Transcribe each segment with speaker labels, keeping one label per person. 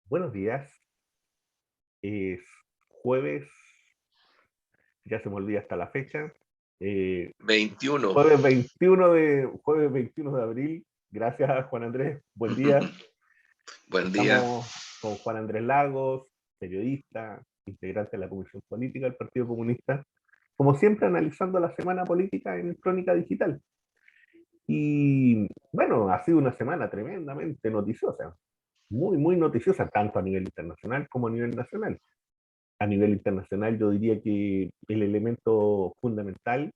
Speaker 1: Buenos días, es jueves, ya se me olvida hasta la fecha, eh,
Speaker 2: 21.
Speaker 1: jueves 21 de abril. Gracias, Juan Andrés, buen día.
Speaker 2: Buen día.
Speaker 1: Estamos con Juan Andrés Lagos, periodista, integrante de la Comisión Política del Partido Comunista, como siempre analizando la semana política en Crónica Digital. Y bueno, ha sido una semana tremendamente noticiosa, muy noticiosa, tanto a nivel internacional como a nivel nacional. A nivel internacional, yo diría que el elemento fundamental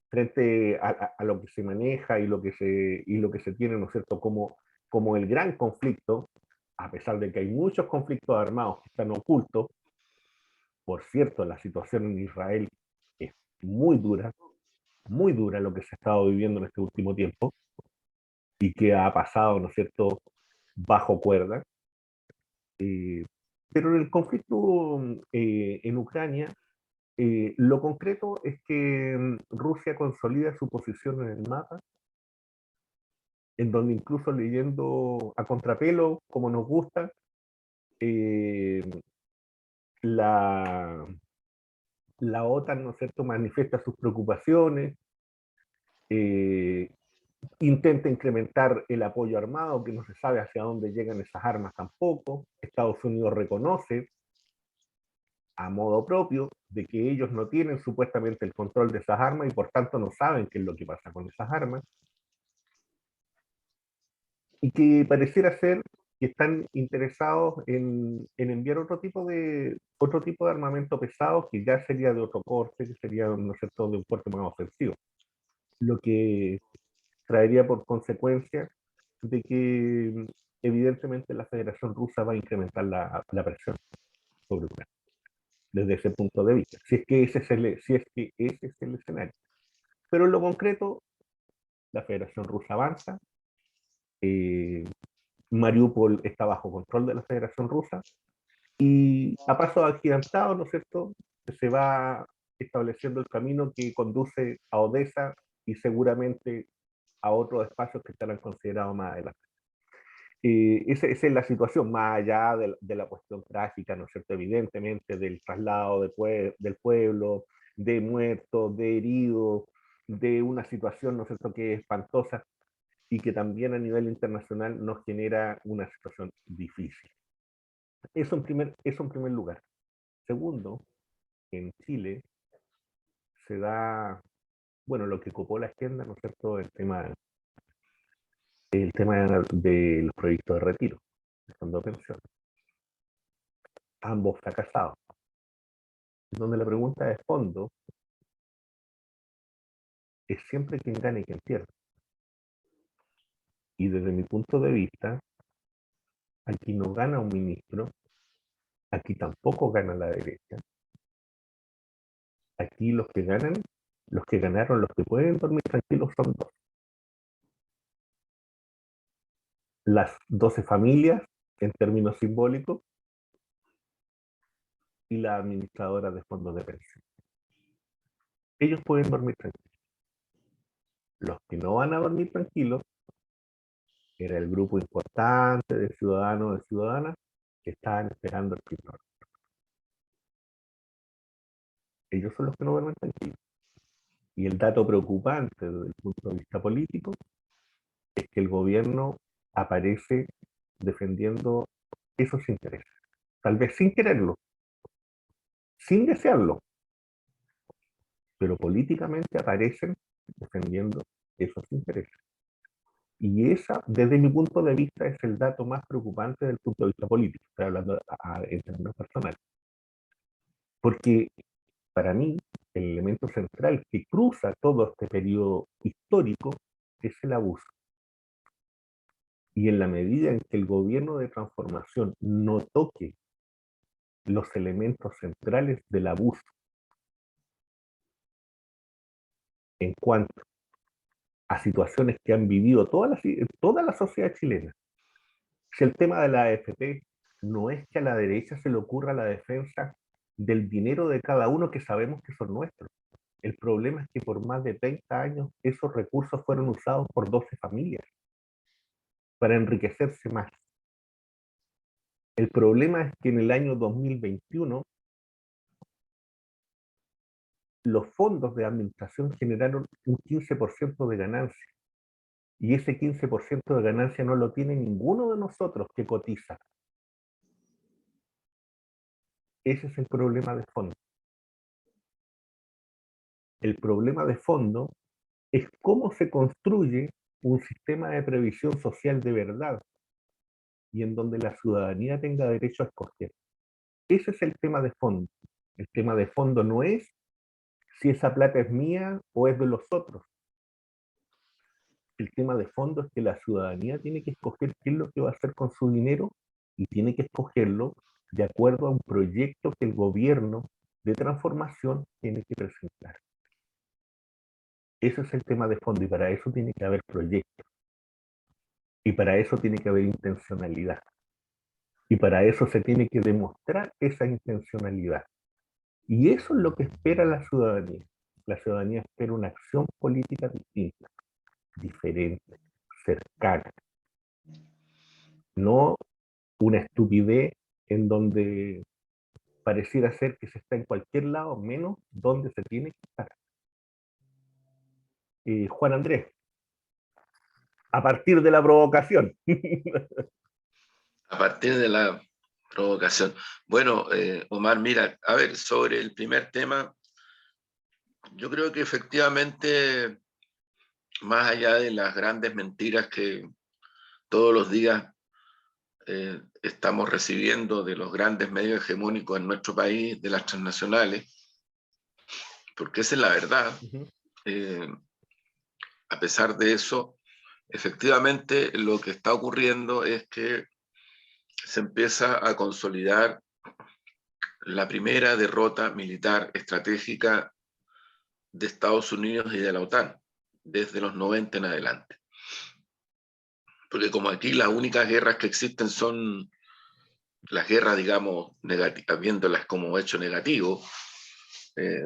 Speaker 1: frente a lo que se maneja y lo que se tiene, ¿no es cierto?, como el gran conflicto, a pesar de que hay muchos conflictos armados que están ocultos. Por cierto, la situación en Israel es muy dura lo que se ha estado viviendo en este último tiempo y que ha pasado, ¿no es cierto?, bajo cuerda. Pero en el conflicto en Ucrania, lo concreto es que Rusia consolida su posición en el mapa, en donde incluso leyendo a contrapelo, como nos gusta, eh, la, la OTAN, ¿no es cierto?, manifiesta sus preocupaciones, eh, intenta incrementar el apoyo armado, que no se sabe hacia dónde llegan esas armas tampoco. Estados Unidos reconoce a modo propio de que ellos no tienen supuestamente el control de esas armas y por tanto no saben qué es lo que pasa con esas armas, y que pareciera ser que están interesados en enviar otro tipo de armamento pesado, que ya sería de otro corte, que sería, ¿no es cierto?, de un corte más ofensivo, lo que traería por consecuencia de que evidentemente la Federación Rusa va a incrementar la presión sobre Ucrania desde ese punto de vista, si es que ese es el escenario. Pero en lo concreto, la Federación Rusa avanza, eh, Mariupol está bajo control de la Federación Rusa, y a paso agigantado, ¿no es cierto?, se va estableciendo el camino que conduce a Odessa y seguramente a otros espacios que estarán considerados más adelante. Esa es la situación, más allá de la cuestión trágica, ¿no es cierto?, evidentemente, del traslado del pueblo, de muertos, de heridos, de una situación, ¿no es cierto?, que es espantosa y que también a nivel internacional nos genera una situación difícil. Eso en primer lugar. Segundo, en Chile se da, bueno, lo que copó la agenda, ¿no es cierto?, el tema de los proyectos de retiro, de fondo de pensión, ambos fracasados, donde la pregunta de fondo es siempre quién gana y quién pierde. Y desde mi punto de vista, aquí no gana un ministro, aquí tampoco gana la derecha, aquí los que ganan, los que ganaron, los que pueden dormir tranquilos son dos: las 12 familias, en términos simbólicos, y la administradora de fondos de pensión. Ellos pueden dormir tranquilos. Los que no van a dormir tranquilos era el grupo importante de ciudadanos y de ciudadanas que estaban esperando el primero. Ellos son los que no duermen tranquilos. Y el dato preocupante desde el punto de vista político es que el gobierno aparece defendiendo esos intereses. Tal vez sin quererlo, sin desearlo, pero políticamente aparecen defendiendo esos intereses. Y esa, desde mi punto de vista, es el dato más preocupante desde el punto de vista político. Estoy hablando en términos personales. Porque para mí, el elemento central que cruza todo este periodo histórico es el abuso. Y en la medida en que el gobierno de transformación no toque los elementos centrales del abuso en cuanto a situaciones que han vivido toda la sociedad chilena, si el tema de la AFP no es que a la derecha se le ocurra la defensa del dinero de cada uno, que sabemos que son nuestros. El problema es que por más de 30 años esos recursos fueron usados por 12 familias para enriquecerse más. El problema es que en el año 2021 los fondos de administración generaron un 15% de ganancia. Y ese 15% de ganancia no lo tiene ninguno de nosotros que cotiza. Ese es el problema de fondo. El problema de fondo es cómo se construye un sistema de previsión social de verdad y en donde la ciudadanía tenga derecho a escoger. Ese es el tema de fondo. El tema de fondo no es si esa plata es mía o es de los otros. El tema de fondo es que la ciudadanía tiene que escoger qué es lo que va a hacer con su dinero y tiene que escogerlo de acuerdo a un proyecto que el gobierno de transformación tiene que presentar. Ese es el tema de fondo y para eso tiene que haber proyectos. Y para eso tiene que haber intencionalidad. Y para eso se tiene que demostrar esa intencionalidad. Y eso es lo que espera la ciudadanía. La ciudadanía espera una acción política distinta, diferente, cercana. No una estupidez en donde pareciera ser que se está en cualquier lado, menos donde se tiene que estar. Juan Andrés, a partir de la provocación.
Speaker 2: A partir de la provocación. Bueno, Omar, mira, a ver, sobre el primer tema, yo creo que efectivamente, más allá de las grandes mentiras que todos los días estamos recibiendo de los grandes medios hegemónicos en nuestro país, de las transnacionales, porque esa es la verdad, a pesar de eso, efectivamente lo que está ocurriendo es que se empieza a consolidar la primera derrota militar estratégica de Estados Unidos y de la OTAN desde los 90 en adelante. Porque como aquí las únicas guerras que existen son las guerras, digamos, negativas, viéndolas como hecho negativo,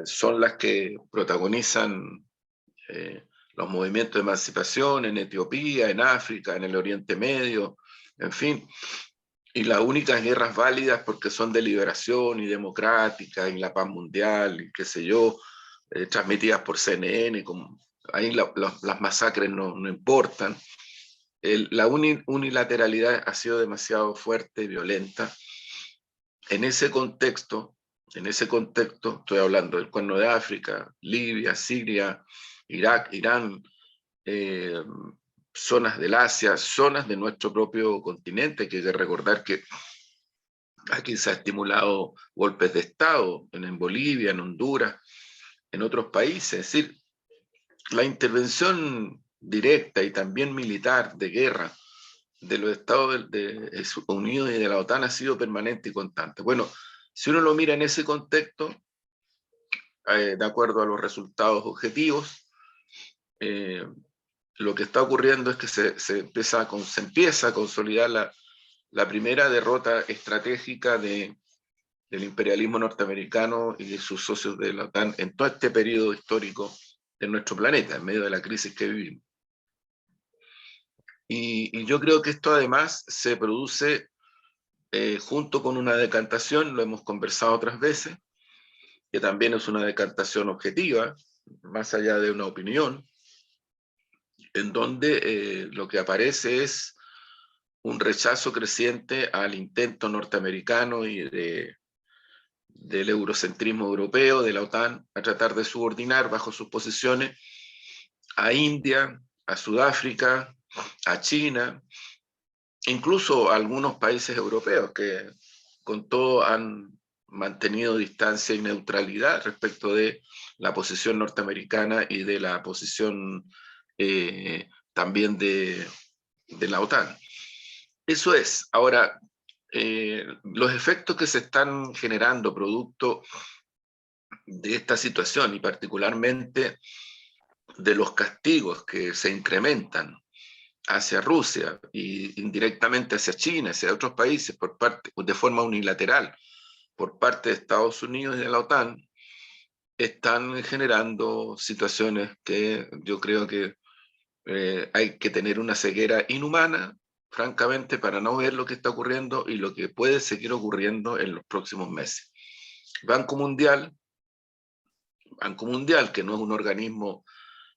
Speaker 2: son las que protagonizan los movimientos de emancipación en Etiopía, en África, en el Oriente Medio, en fin. Y las únicas guerras válidas porque son de liberación y democrática, y la paz mundial, y qué sé yo, transmitidas por CNN, como, ahí las masacres no importan. La unilateralidad ha sido demasiado fuerte y violenta. En ese contexto, estoy hablando del Cuerno de África, Libia, Siria, Irak, Irán, zonas del Asia, zonas de nuestro propio continente, que hay que recordar que aquí se ha estimulado golpes de Estado, en Bolivia, en Honduras, en otros países. Es decir, la intervención directa y también militar de guerra de los Estados Unidos y de la OTAN ha sido permanente y constante. Bueno, si uno lo mira en ese contexto, de acuerdo a los resultados objetivos, lo que está ocurriendo es que se empieza a consolidar la primera derrota estratégica del imperialismo norteamericano y de sus socios de la OTAN en todo este periodo histórico de nuestro planeta, en medio de la crisis que vivimos. Y yo creo que esto además se produce junto con una decantación, lo hemos conversado otras veces, que también es una decantación objetiva, más allá de una opinión, en donde lo que aparece es un rechazo creciente al intento norteamericano y del eurocentrismo europeo, de la OTAN, a tratar de subordinar bajo sus posiciones a India, a Sudáfrica, a China, incluso a algunos países europeos que con todo han mantenido distancia y neutralidad respecto de la posición norteamericana y de la posición también de la OTAN. Eso es. Ahora, los efectos que se están generando producto de esta situación y particularmente de los castigos que se incrementan hacia Rusia y indirectamente hacia China, hacia otros países por parte, de forma unilateral por parte de Estados Unidos y de la OTAN, están generando situaciones que yo creo que hay que tener una ceguera inhumana francamente, para no ver lo que está ocurriendo y lo que puede seguir ocurriendo en los próximos meses. Banco Mundial, que no es un organismo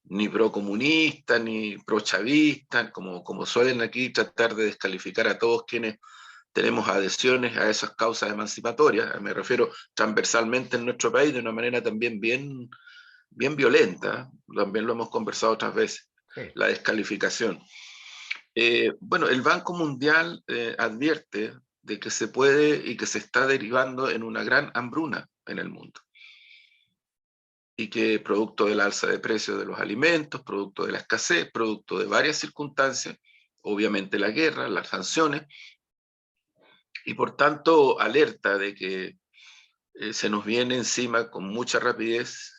Speaker 2: ni procomunista, ni prochavista, como suelen aquí tratar de descalificar a todos quienes tenemos adhesiones a esas causas emancipatorias, me refiero transversalmente en nuestro país de una manera también bien violenta, también lo hemos conversado otras veces,
Speaker 1: Sí.
Speaker 2: la descalificación. Bueno, el Banco Mundial advierte de que se puede y que se está derivando en una gran hambruna en el mundo. Y que producto del alza de precios de los alimentos, producto de la escasez, producto de varias circunstancias, obviamente la guerra, las sanciones, y por tanto alerta de que se nos viene encima con mucha rapidez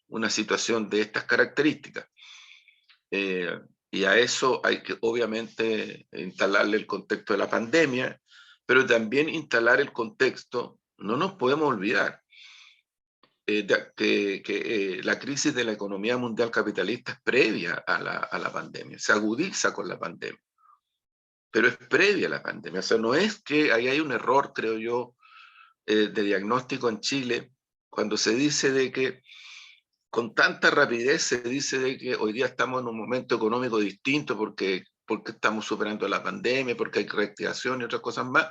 Speaker 2: una situación de estas características. Y a eso hay que obviamente instalarle el contexto de la pandemia, pero también instalar el contexto, no nos podemos olvidar, que la crisis de la economía mundial capitalista es previa a la pandemia, se agudiza con la pandemia, pero es previa a la pandemia. O sea, no es que ahí hay un error, creo yo, de diagnóstico en Chile, cuando se dice de que con tanta rapidez se dice de que hoy día estamos en un momento económico distinto porque estamos superando la pandemia, porque hay reactivación y otras cosas más.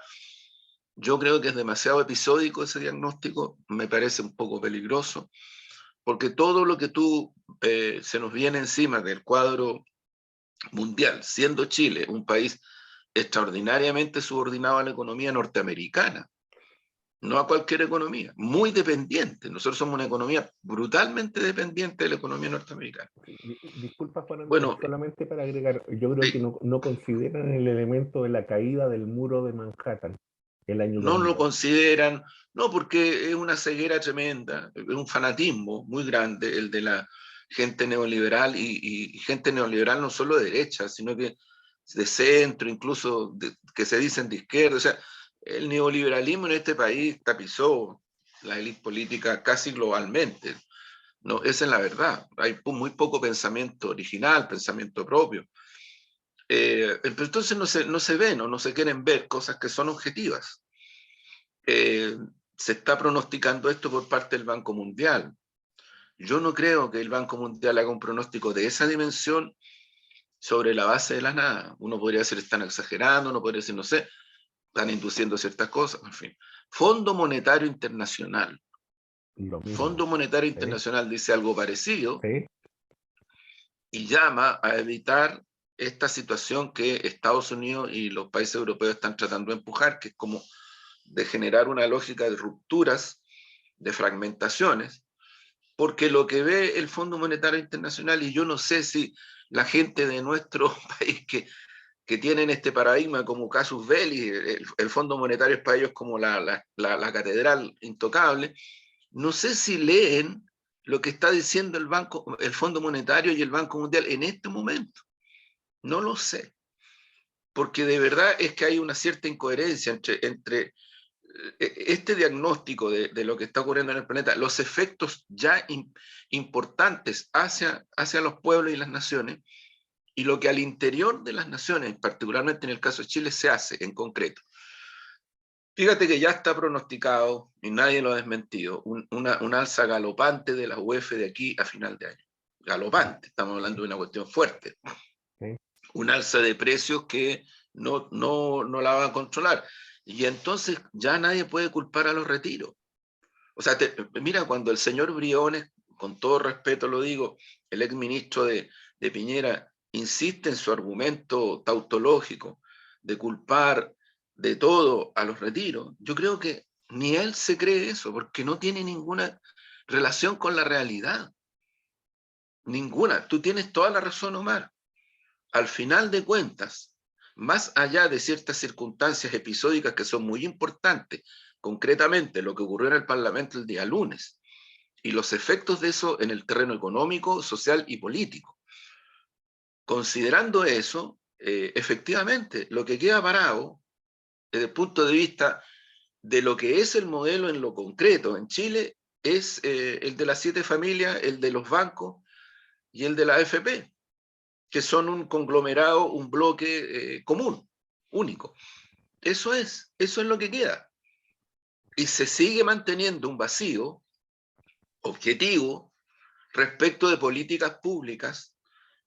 Speaker 2: Yo creo que es demasiado episódico ese diagnóstico, me parece un poco peligroso, porque todo lo que se nos viene encima del cuadro mundial, siendo Chile un país extraordinariamente subordinado a la economía norteamericana, no a cualquier economía, muy dependiente. Nosotros somos una economía brutalmente dependiente de la economía norteamericana.
Speaker 1: Disculpa, Juan Andrés,
Speaker 2: Bueno,
Speaker 1: solamente para agregar, yo creo que
Speaker 2: sí,
Speaker 1: no consideran el elemento de la caída del muro de Manhattan el año
Speaker 2: no lo
Speaker 1: 2008.
Speaker 2: consideran, no, porque es una ceguera tremenda, es un fanatismo muy grande el de la gente neoliberal y gente neoliberal no solo de derecha, sino que de centro, incluso que se dicen de izquierda. O sea, el neoliberalismo en este país tapizó la élite política casi globalmente. No, esa es la verdad. Hay muy poco pensamiento original, pensamiento propio. Pero entonces no se ven o no se quieren ver cosas que son objetivas. Se está pronosticando esto por parte del Banco Mundial. Yo no creo que el Banco Mundial haga un pronóstico de esa dimensión sobre la base de la nada. Uno podría decir, están exagerando, uno podría decir, no sé, están induciendo ciertas cosas, en fin. Fondo Monetario Internacional.
Speaker 1: Lo mismo.
Speaker 2: Fondo Monetario
Speaker 1: ¿Sí?
Speaker 2: Internacional dice algo parecido
Speaker 1: ¿Sí?
Speaker 2: y llama a evitar esta situación que Estados Unidos y los países europeos están tratando de empujar, que es como de generar una lógica de rupturas, de fragmentaciones, porque lo que ve el Fondo Monetario Internacional, y yo no sé si la gente de nuestro país que tienen este paradigma como casus belli, el Fondo Monetario es para ellos como la catedral intocable, no sé si leen lo que está diciendo el Fondo Monetario y el Banco Mundial en este momento. No lo sé, porque de verdad es que hay una cierta incoherencia entre este diagnóstico de lo que está ocurriendo en el planeta, los efectos ya importantes hacia los pueblos y las naciones, y lo que al interior de las naciones, particularmente en el caso de Chile, se hace en concreto. Fíjate que ya está pronosticado, y nadie lo ha desmentido, un alza galopante de la UEF de aquí a final de año. Galopante, estamos hablando de una cuestión fuerte.
Speaker 1: ¿Sí?
Speaker 2: Un alza de precios que no la va a controlar. Y entonces ya nadie puede culpar a los retiros. O sea, mira, cuando el señor Briones, con todo respeto lo digo, el exministro de Piñera, insiste en su argumento tautológico de culpar de todo a los retiros, yo creo que ni él se cree eso, porque no tiene ninguna relación con la realidad. Ninguna. Tú tienes toda la razón, Omar. Al final de cuentas, más allá de ciertas circunstancias episódicas que son muy importantes, concretamente lo que ocurrió en el Parlamento el día lunes, y los efectos de eso en el terreno económico, social y político. Considerando eso, efectivamente, lo que queda parado, desde el punto de vista de lo que es el modelo en lo concreto en Chile, es el de las 7 familias, el de los bancos y el de la AFP. que son un conglomerado, un bloque común, único. Eso es lo que queda. Y se sigue manteniendo un vacío objetivo respecto de políticas públicas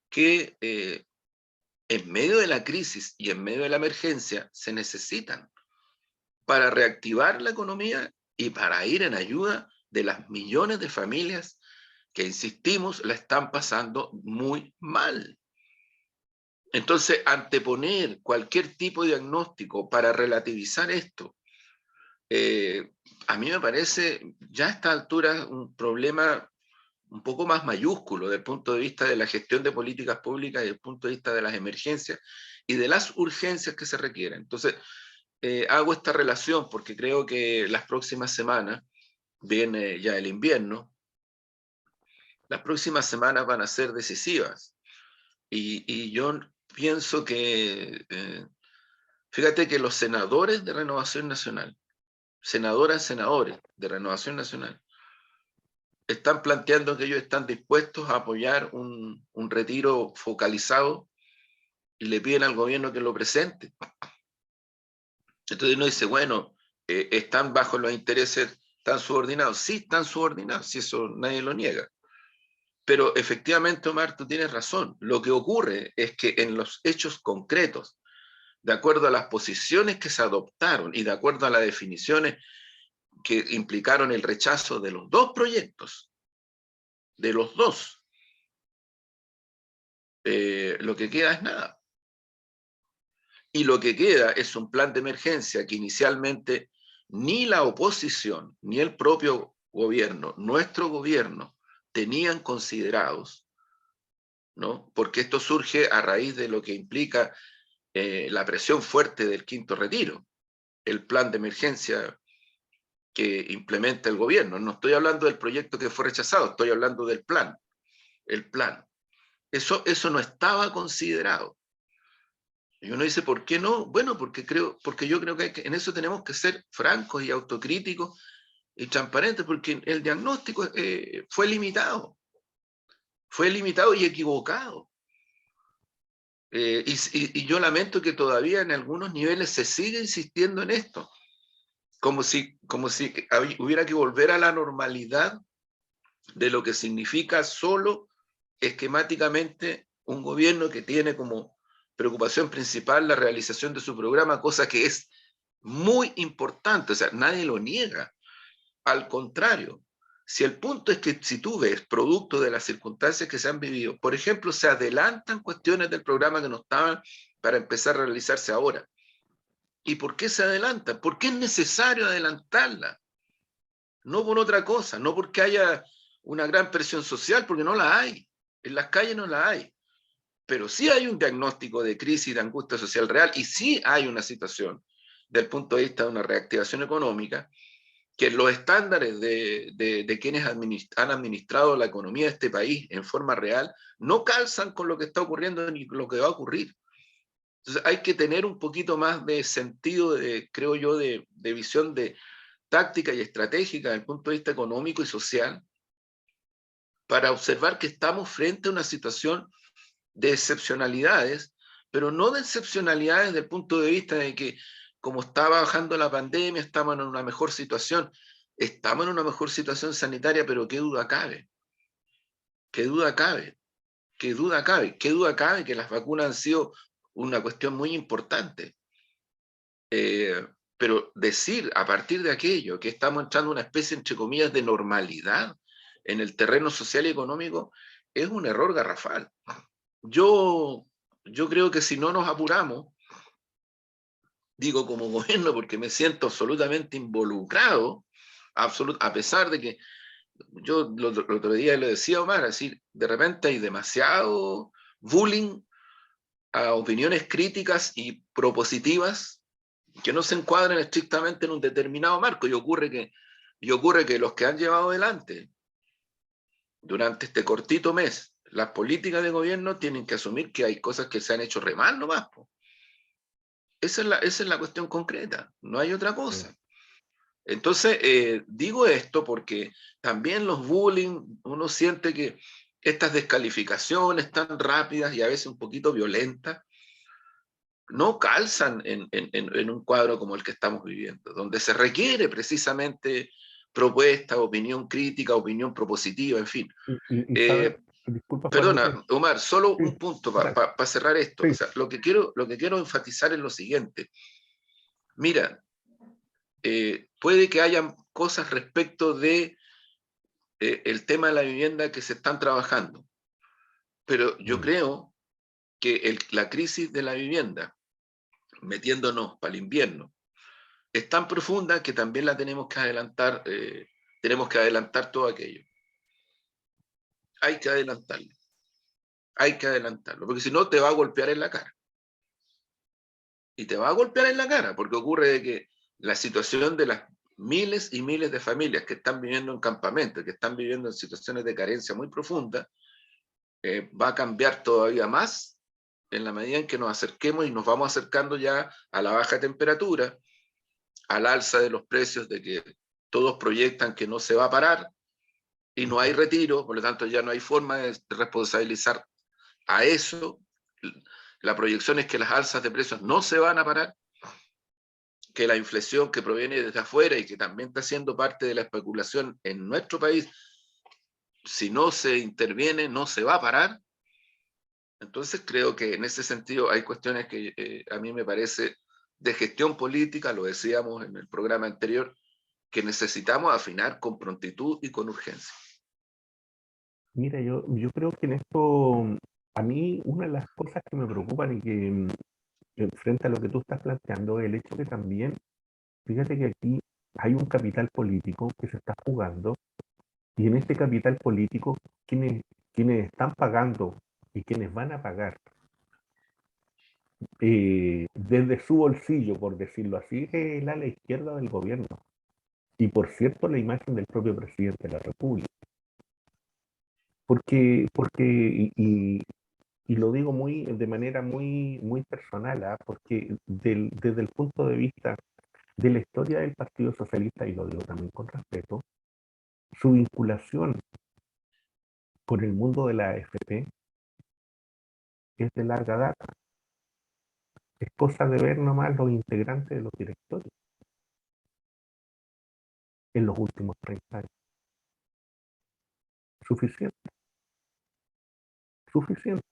Speaker 2: que en medio de la crisis y en medio de la emergencia se necesitan para reactivar la economía y para ir en ayuda de las millones de familias que, insistimos, la están pasando muy mal. Entonces, anteponer cualquier tipo de diagnóstico para relativizar esto, a mí me parece ya a esta altura un problema un poco más mayúsculo desde el punto de vista de la gestión de políticas públicas y desde el punto de vista de las emergencias y de las urgencias que se requieren. Entonces, hago esta relación porque creo que las próximas semanas viene ya el invierno. Las próximas semanas van a ser decisivas. Y yo pienso que, fíjate que los senadores de Renovación Nacional, senadores de Renovación Nacional, están planteando que ellos están dispuestos a apoyar un retiro focalizado y le piden al gobierno que lo presente. Entonces uno dice, bueno, están bajo los intereses, están subordinados. Sí, están subordinados, si eso nadie lo niega. Pero efectivamente, Omar, tú tienes razón. Lo que ocurre es que en los hechos concretos, de acuerdo a las posiciones que se adoptaron y de acuerdo a las definiciones que implicaron el rechazo de los dos proyectos, de los dos, lo que queda es nada. Y lo que queda es un plan de emergencia que inicialmente ni la oposición, ni el propio gobierno, nuestro gobierno, tenían considerados, ¿no? Porque esto surge a raíz de lo que implica la presión fuerte del quinto retiro, el plan de emergencia que implementa el gobierno. No estoy hablando del proyecto que fue rechazado, estoy hablando del plan, el plan. Eso no estaba considerado. Y uno dice, ¿por qué no? Bueno, porque yo creo que en eso tenemos que ser francos y autocríticos y transparentes, porque el diagnóstico fue limitado y equivocado. Y yo lamento que todavía en algunos niveles se sigue insistiendo en esto, como si hubiera que volver a la normalidad de lo que significa solo esquemáticamente un gobierno que tiene como preocupación principal la realización de su programa, cosa que es muy importante, o sea, nadie lo niega. Al contrario, si el punto es que si tú ves, producto de las circunstancias que se han vivido, por ejemplo, se adelantan cuestiones del programa que no estaban para empezar a realizarse ahora. ¿Y por qué se adelantan? Porque es necesario adelantarla. No por otra cosa, no porque haya una gran presión social, porque no la hay. En las calles no la hay. Pero sí hay un diagnóstico de crisis, de angustia social real, y sí hay una situación, del punto de vista de una reactivación económica, que los estándares de quienes han administrado la economía de este país en forma real no calzan con lo que está ocurriendo ni lo que va a ocurrir. Entonces hay que tener un poquito más de sentido, creo yo, de visión de táctica y estratégica desde el punto de vista económico y social, para observar que estamos frente a una situación de excepcionalidades, pero no de excepcionalidades desde el punto de vista de que, como estaba bajando la pandemia, estamos en una mejor situación. Estamos en una mejor situación sanitaria, pero qué duda cabe. Qué duda cabe. Qué duda cabe. Qué duda cabe que las vacunas han sido una cuestión muy importante. Pero decir a partir de aquello que estamos entrando en una especie, entre comillas, de normalidad en el terreno social y económico es un error garrafal. Yo creo que si no nos apuramos, digo como gobierno porque me siento absolutamente involucrado, a pesar de que yo el otro día le decía a Omar, así, de repente hay demasiado bullying a opiniones críticas y propositivas que no se encuadran estrictamente en un determinado marco, y ocurre que los que han llevado adelante durante este cortito mes las políticas de gobierno tienen que asumir que hay cosas que se han hecho re mal nomás, po. Esa es la cuestión concreta, no hay otra cosa. Entonces, digo esto porque también los bullying, uno siente que estas descalificaciones tan rápidas y a veces un poquito violentas no calzan en un cuadro como el que estamos viviendo, donde se requiere precisamente propuesta, opinión crítica, opinión propositiva, en fin.
Speaker 1: Y sabe, disculpa Juanito.
Speaker 2: Perdona, Omar, solo
Speaker 1: Sí,
Speaker 2: un punto
Speaker 1: dale,
Speaker 2: para cerrar esto. O
Speaker 1: sí.
Speaker 2: sea, lo que quiero enfatizar es lo siguiente. Mira, puede que hayan cosas respecto de el tema de la vivienda que se están trabajando, pero yo creo que la crisis de la vivienda, metiéndonos para el invierno, es tan profunda que también la tenemos que adelantar todo aquello. Hay que adelantarlo, porque si no te va a golpear en la cara. Y te va a golpear en la cara, porque ocurre de que la situación de las miles y miles de familias que están viviendo en campamentos, que están viviendo en situaciones de carencia muy profundas, va a cambiar todavía más en la medida en que nos acerquemos y nos vamos acercando ya a la baja temperatura, al alza de los precios, de que todos proyectan que no se va a parar y no hay retiro, por lo tanto ya no hay forma de responsabilizar a eso. La proyección es que las alzas de precios no se van a parar, que la inflación que proviene desde afuera y que también está siendo parte de la especulación en nuestro país, si no se interviene, no se va a parar. Entonces creo que en ese sentido hay cuestiones que a mí me parece de gestión política, lo decíamos en el programa anterior, que necesitamos afinar con prontitud y con urgencia.
Speaker 1: Mira, yo creo que en esto, a mí una de las cosas que me preocupan y que frente a lo que tú estás planteando es el hecho que también, fíjate que aquí hay un capital político que se está jugando y en este capital político, quienes están pagando y quienes van a pagar desde su bolsillo, por decirlo así, es el ala izquierda del gobierno. Y por cierto, la imagen del propio presidente de la República. Y lo digo de manera muy personal, ¿ah? Porque desde el punto de vista de la historia del Partido Socialista, y lo digo también con respeto, su vinculación con el mundo de la AFP es de larga data. Es cosa de ver nomás los integrantes de los directorios en los últimos 30 años. Suficiente, suficiente.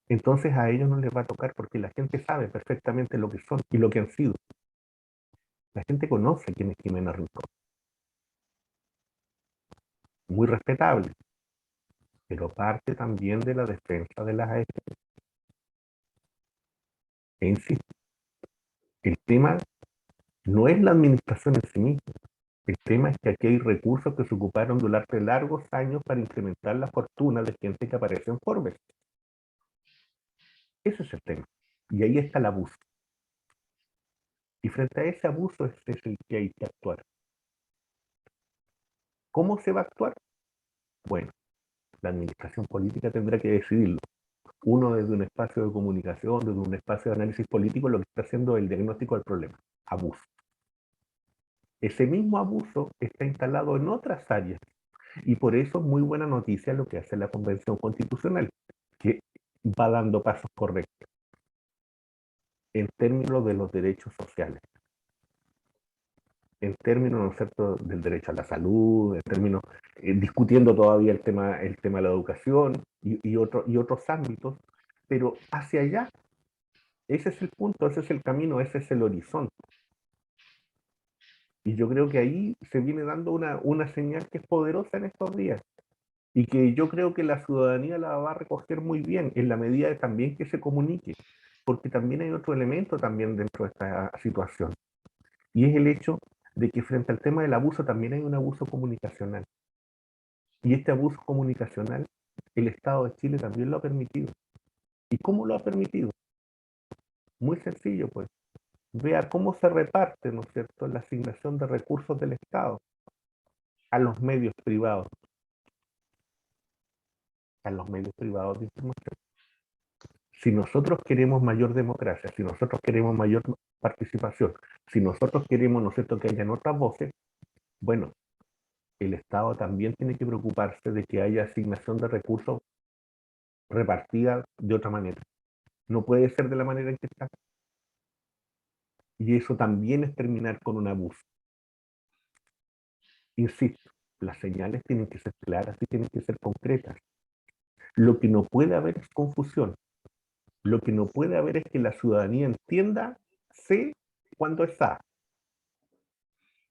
Speaker 1: Entonces a ellos no les va a tocar porque la gente sabe perfectamente lo que son y lo que han sido. La gente conoce quién es Jimena Rincón. Muy respetable, pero parte también de la defensa de las AFP. E insisto, el tema no es la administración en sí misma. El tema es que aquí hay recursos que se ocuparon durante largos años para incrementar la fortuna de gente que aparece en Forbes. Ese es el tema. Y ahí está el abuso. Y frente a ese abuso es el que hay que actuar. ¿Cómo se va a actuar? Bueno, la administración política tendrá que decidirlo. Uno desde un espacio de comunicación, desde un espacio de análisis político, lo que está haciendo es el diagnóstico del problema. Abuso. Ese mismo abuso está instalado en otras áreas. Y por eso es muy buena noticia lo que hace la Convención Constitucional, que va dando pasos correctos en términos de los derechos sociales, en términos, ¿no es cierto?, del derecho a la salud, en términos, discutiendo todavía el tema de la educación y otros ámbitos, pero hacia allá, ese es el punto, ese es el camino, ese es el horizonte. Y yo creo que ahí se viene dando una señal que es poderosa en estos días y que yo creo que la ciudadanía la va a recoger muy bien en la medida de también que se comunique, porque también hay otro elemento también dentro de esta situación, y es el hecho de que frente al tema del abuso también hay un abuso comunicacional. Y este abuso comunicacional, el Estado de Chile también lo ha permitido. ¿Y cómo lo ha permitido? Muy sencillo, pues. Vea cómo se reparte, ¿no es cierto?, la asignación de recursos del Estado a los medios privados, de información. Si nosotros queremos mayor democracia, si nosotros queremos mayor participación, si nosotros queremos, ¿no es cierto?, que hayan otras voces, bueno, el Estado también tiene que preocuparse de que haya asignación de recursos repartida de otra manera. No puede ser de la manera en que está. Y eso también es terminar con un abuso. Insisto, las señales tienen que ser claras y tienen que ser concretas. Lo que no puede haber es confusión. Lo que no puede haber es que la ciudadanía entienda C cuando es A.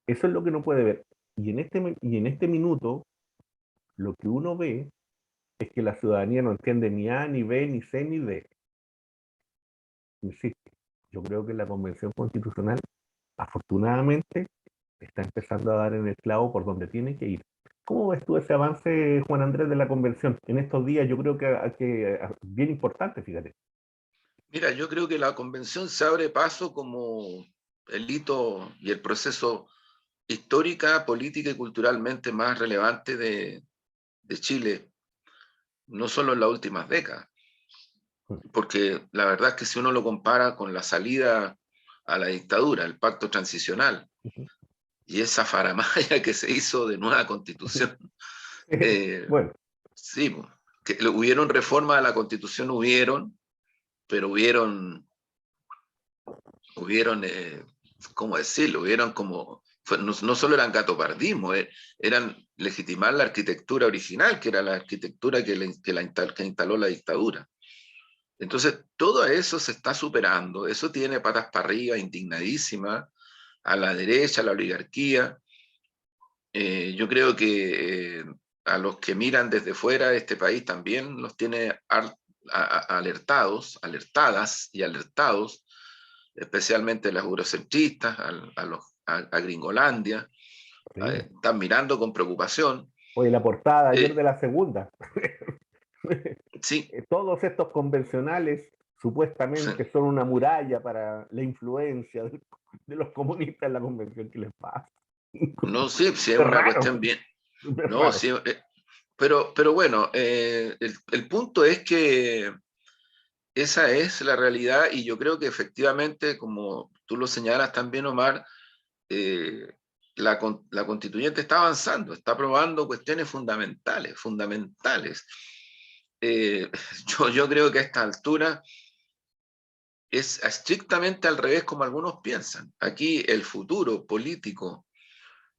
Speaker 1: Eso es lo que no puede ver. Y en este minuto, lo que uno ve es que la ciudadanía no entiende ni A, ni B, ni C, ni D. Insisto, yo creo que la Convención Constitucional, afortunadamente, está empezando a dar en el clavo por donde tiene que ir. ¿Cómo ves tú ese avance, Juan Andrés, de la Convención? En estos días yo creo que bien importante, fíjate.
Speaker 2: Mira, yo creo que la convención se abre paso como el hito y el proceso histórica, política y culturalmente más relevante de Chile, no solo en las últimas décadas, porque la verdad es que si uno lo compara con la salida a la dictadura, el pacto transicional y esa faramaya que se hizo de nueva constitución,
Speaker 1: Bueno,
Speaker 2: sí, que hubieron reformas a la constitución, pero hubieron ¿cómo decirlo? Hubieron como, no solo eran gatopardismo, eran legitimar la arquitectura original, que era la arquitectura que instaló la dictadura. Entonces, todo eso se está superando, eso tiene patas para arriba, indignadísima, a la derecha, a la oligarquía. Yo creo que a los que miran desde fuera este país también los tiene alertados, alertadas y alertados, especialmente las eurocentristas, a Gringolandia,
Speaker 1: sí.
Speaker 2: están mirando con preocupación.
Speaker 1: Oye, la portada ayer
Speaker 2: Eh,
Speaker 1: de la segunda.
Speaker 2: sí,
Speaker 1: Todos estos convencionales
Speaker 2: sí,
Speaker 1: supuestamente son una muralla para la influencia de los comunistas en la convención. ¿Qué les pasa?
Speaker 2: no, sí, sí es
Speaker 1: Es
Speaker 2: una
Speaker 1: raro,
Speaker 2: cuestión bien.
Speaker 1: súper
Speaker 2: No,
Speaker 1: raro.
Speaker 2: sí, pero bueno, el punto es que esa es la realidad y yo creo que efectivamente, como tú lo señalas también, Omar, eh, la constituyente está avanzando, está aprobando cuestiones fundamentales, fundamentales. Eh, yo creo que a esta altura es estrictamente al revés como algunos piensan. Aquí el futuro político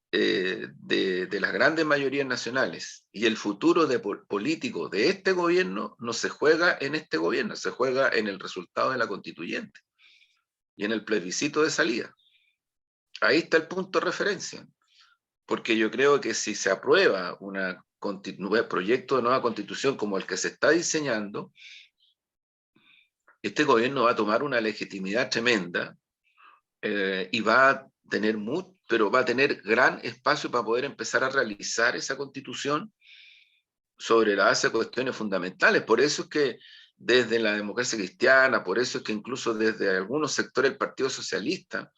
Speaker 2: de las grandes mayorías nacionales y el futuro político de este gobierno no se juega en este gobierno, se juega en el resultado de la constituyente y en el plebiscito de salida. Ahí está el punto de referencia, porque yo creo que si se aprueba un proyecto de nueva constitución como el que se está diseñando, este gobierno va a tomar una legitimidad tremenda y va a tener pero va a tener gran espacio para poder empezar a realizar esa constitución sobre la base de cuestiones fundamentales. Por eso es que desde la democracia cristiana, por eso es que incluso desde algunos sectores del Partido Socialista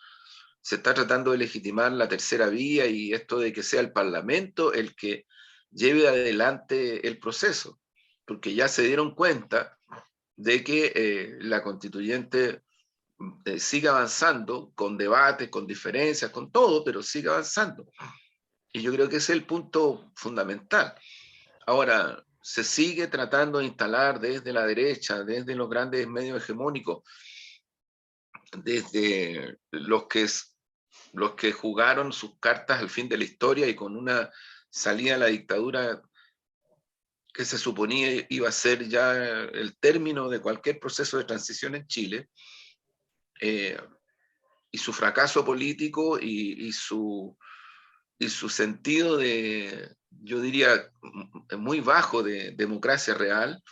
Speaker 2: se está tratando de legitimar la tercera vía y esto de que sea el Parlamento el que lleve adelante el proceso, porque ya se dieron cuenta de que la constituyente sigue avanzando con debates, con diferencias, con todo, pero sigue avanzando. Y yo creo que ese es el punto fundamental. Ahora, se sigue tratando de instalar desde la derecha, desde los grandes medios hegemónicos, desde los que jugaron sus cartas al fin de la historia y con una salida a la dictadura que se suponía iba a ser ya el término de cualquier proceso de transición en Chile, eh, y su fracaso político y su sentido de, yo diría, muy bajo de democracia real,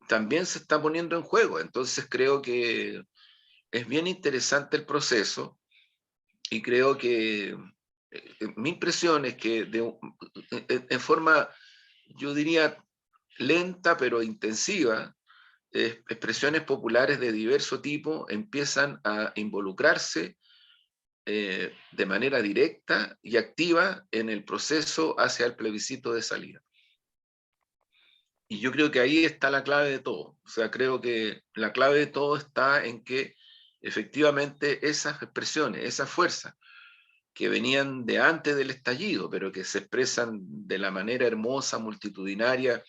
Speaker 2: también se está poniendo en juego. Entonces creo que es bien interesante el proceso y creo que mi impresión es que en forma, yo diría, lenta pero intensiva, expresiones populares de diverso tipo empiezan a involucrarse de manera directa y activa en el proceso hacia el plebiscito de salida. Y yo creo que ahí está la clave de todo. O sea, creo que la clave de todo está en que efectivamente esas expresiones, esa fuerza que venían de antes del estallido, pero que se expresan de la manera hermosa, multitudinaria,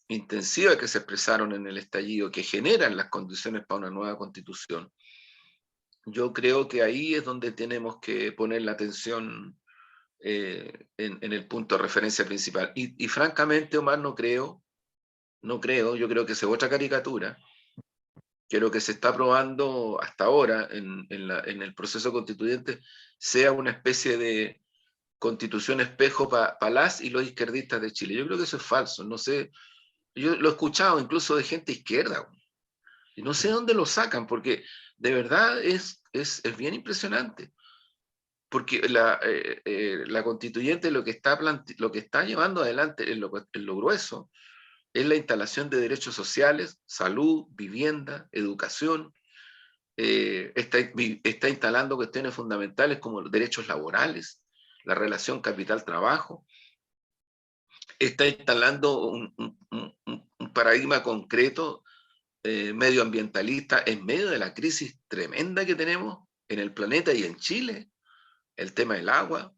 Speaker 2: intensiva que se expresaron en el estallido, que generan las condiciones para una nueva constitución. Yo creo que ahí es donde tenemos que poner la atención en el punto de referencia principal. Y francamente, Omar, no creo, yo creo que es otra caricatura, que lo que se está probando hasta ahora en el proceso constituyente sea una especie de constitución espejo para las y los izquierdistas de Chile. Yo creo que eso es falso, no sé, yo lo he escuchado incluso de gente izquierda, y no sé dónde lo sacan, porque de verdad es bien impresionante. Porque la constituyente lo que está llevando adelante en lo grueso es la instalación de derechos sociales, salud, vivienda, educación. Está instalando cuestiones fundamentales como los derechos laborales, la relación capital-trabajo. Está instalando un paradigma concreto medioambientalista en medio de la crisis tremenda que tenemos en el planeta y en Chile, el tema del agua.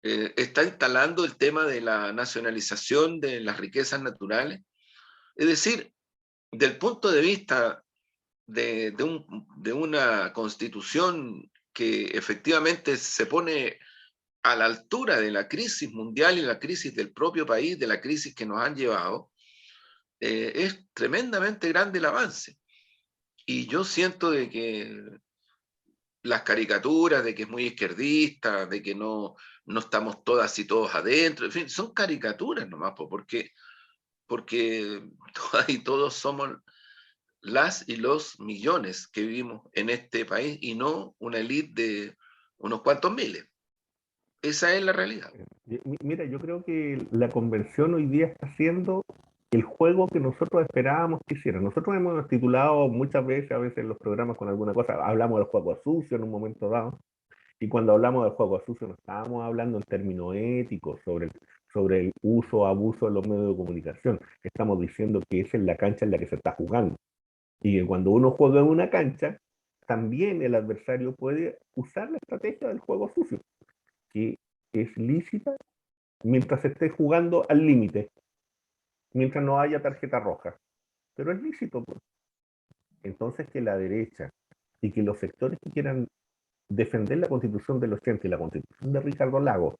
Speaker 2: Está instalando el tema de la nacionalización de las riquezas naturales. Es decir, del punto de vista de una constitución que efectivamente se pone a la altura de la crisis mundial y la crisis del propio país, de la crisis que nos han llevado, es tremendamente grande el avance. Y yo siento de que las caricaturas de que es muy izquierdista, de que no estamos todas y todos adentro, en fin, son caricaturas nomás, porque todas y todos somos las y los millones que vivimos en este país y no una élite de unos cuantos miles. Esa es la realidad.
Speaker 1: Mira, yo creo que la convención hoy día está haciendo el juego que nosotros esperábamos que hiciera. Nosotros hemos titulado muchas veces, a veces en los programas con alguna cosa, hablamos del juego sucio en un momento dado, y cuando hablamos del juego sucio no estábamos hablando en términos éticos sobre el uso o abuso de los medios de comunicación. Estamos diciendo que esa es la cancha en la que se está jugando. Y que cuando uno juega en una cancha, también el adversario puede usar la estrategia del juego sucio, que es lícita mientras se esté jugando al límite, mientras no haya tarjeta roja. Pero es lícito, pues. Entonces, que la derecha y que los sectores que quieran defender la Constitución del 80 y la Constitución de Ricardo Lagos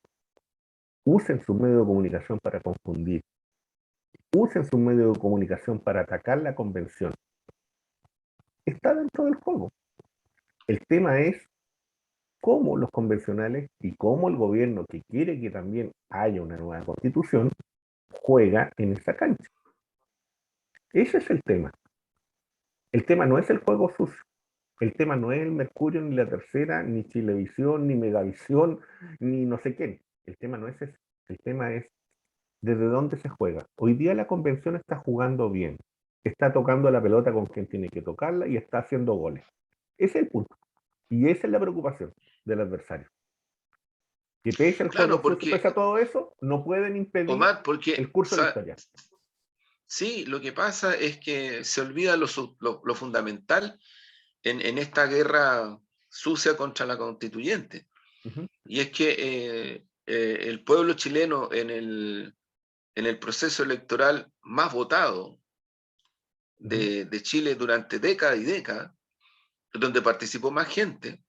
Speaker 1: usen su medio de comunicación para confundir, usen su medio de comunicación para atacar la convención, está dentro del juego. El tema es cómo los convencionales y cómo el gobierno, que quiere que también haya una nueva constitución, juega en esa cancha. Ese es el tema. El tema no es el juego sucio. El tema no es el Mercurio, ni la Tercera, ni Chilevisión, ni Megavisión, ni no sé quién. El tema no es ese. El tema es desde dónde se juega. Hoy día la convención está jugando bien. Está tocando la pelota con quien tiene que tocarla y está haciendo goles. Ese es el punto. Y esa es la preocupación del adversario. Que pese al
Speaker 2: Claro,
Speaker 1: juego sucio, pese a todo eso, no pueden impedir
Speaker 2: Omar, porque
Speaker 1: el curso de la historia.
Speaker 2: sí, lo que pasa es que se olvida lo fundamental en esta guerra sucia contra la constituyente. Y es que el pueblo chileno en el proceso electoral más votado de Chile durante décadas y décadas, donde participó más gente,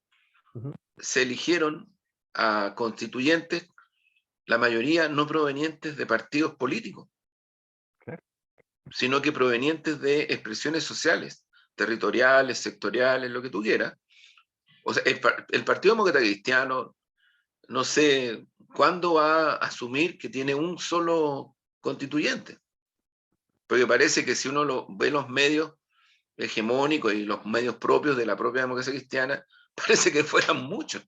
Speaker 2: se eligieron a constituyentes, la mayoría no provenientes de partidos políticos, sino que provenientes de expresiones sociales, territoriales, sectoriales, lo que tú quieras. O sea, el Partido Demócrata Cristiano, no sé cuándo va a asumir que tiene un solo constituyente. Porque parece que si uno ve los medios hegemónicos y los medios propios de la propia democracia cristiana, parece que fueran muchos,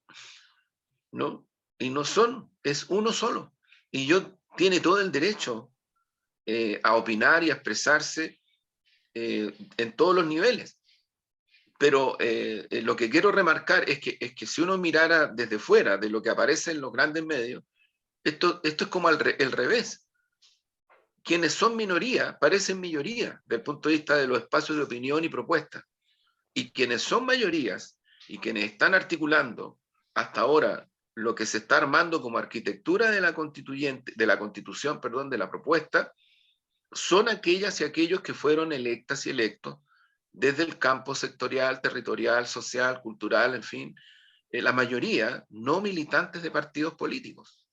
Speaker 2: ¿no? Y no son, es uno solo. Y tiene todo el derecho a opinar y a expresarse en todos los niveles. Pero lo que quiero remarcar es que si uno mirara desde fuera de lo que aparece en los grandes medios, esto es como el revés. Quienes son minoría parecen mayoría desde el punto de vista de los espacios de opinión y propuesta. Y quienes son mayorías y quienes están articulando hasta ahora, lo que se está armando como arquitectura de la constitución, perdón, de la propuesta, son aquellas y aquellos que fueron electas y electos desde el campo sectorial, territorial, social, cultural, en fin, la mayoría no militantes de partidos políticos.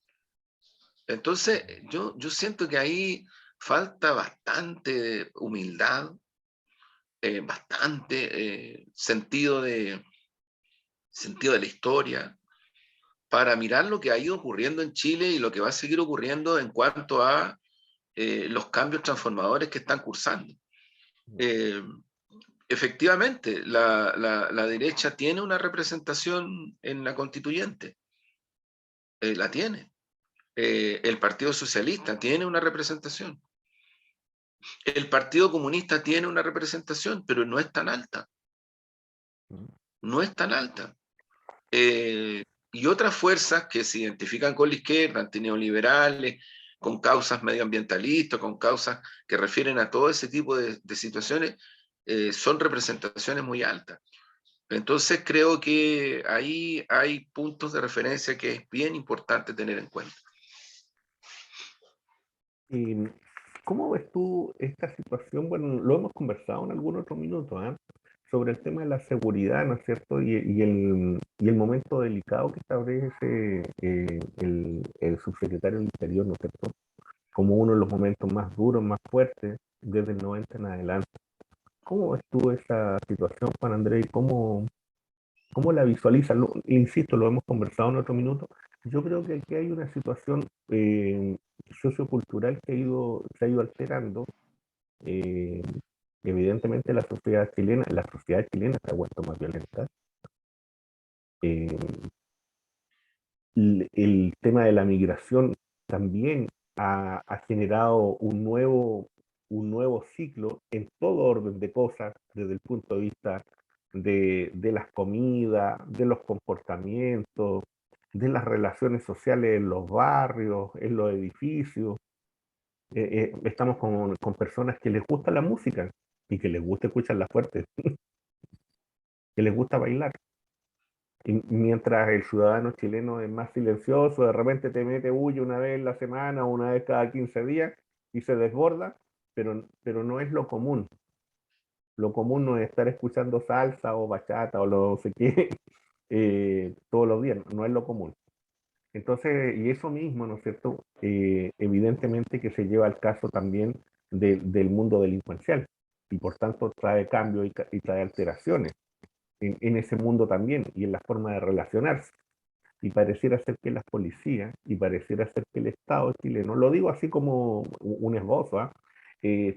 Speaker 2: Entonces, yo siento que ahí falta bastante humildad, bastante sentido de la historia, para mirar lo que ha ido ocurriendo en Chile y lo que va a seguir ocurriendo en cuanto a los cambios transformadores que están cursando. Efectivamente, la derecha tiene una representación en la constituyente, la tiene. El Partido Socialista tiene una representación. El Partido Comunista tiene una representación, pero no es tan alta. No es tan alta. Y otras fuerzas que se identifican con la izquierda, antineoliberales, con causas medioambientalistas, con causas que refieren a todo ese tipo de situaciones, son representaciones muy altas. Entonces creo que ahí hay puntos de referencia que es bien importante tener en cuenta.
Speaker 1: ¿Y cómo ves tú esta situación? Bueno, lo hemos conversado en algún otro minuto, ¿eh? Sobre el tema de la seguridad, ¿no es cierto? Y el momento delicado que establece el subsecretario del Interior, ¿no es cierto? Como uno de los momentos más duros, más fuertes, desde el 90 en adelante. ¿Cómo ves tú esa situación, Juan Andrés? ¿Cómo la visualizas? Insisto, lo hemos conversado en otro minuto. Yo creo que aquí hay una situación sociocultural que se ha ido alterando. Eh, Evidentemente la sociedad chilena se ha vuelto más violenta. Eh, el tema de la migración también ha generado un nuevo ciclo en todo orden de cosas, desde el punto de vista de las comidas, de los comportamientos, de las relaciones sociales en los barrios, en los edificios. Estamos con personas que les gusta la música y que les gusta escucharla fuerte, que les gusta bailar. Y mientras el ciudadano chileno es más silencioso, de repente te mete huye una vez en la semana, una vez cada 15 días y se desborda, pero no es lo común. Lo común no es estar escuchando salsa o bachata o lo no sé qué todos los días, no es lo común. Entonces, y eso mismo, ¿no es cierto? Evidentemente que se lleva al caso también del mundo delincuencial y por tanto trae cambios y trae alteraciones en ese mundo también y en la forma de relacionarse. Y pareciera ser que las policías y pareciera ser que el Estado chileno, lo digo así como un esbozo, ¿ah?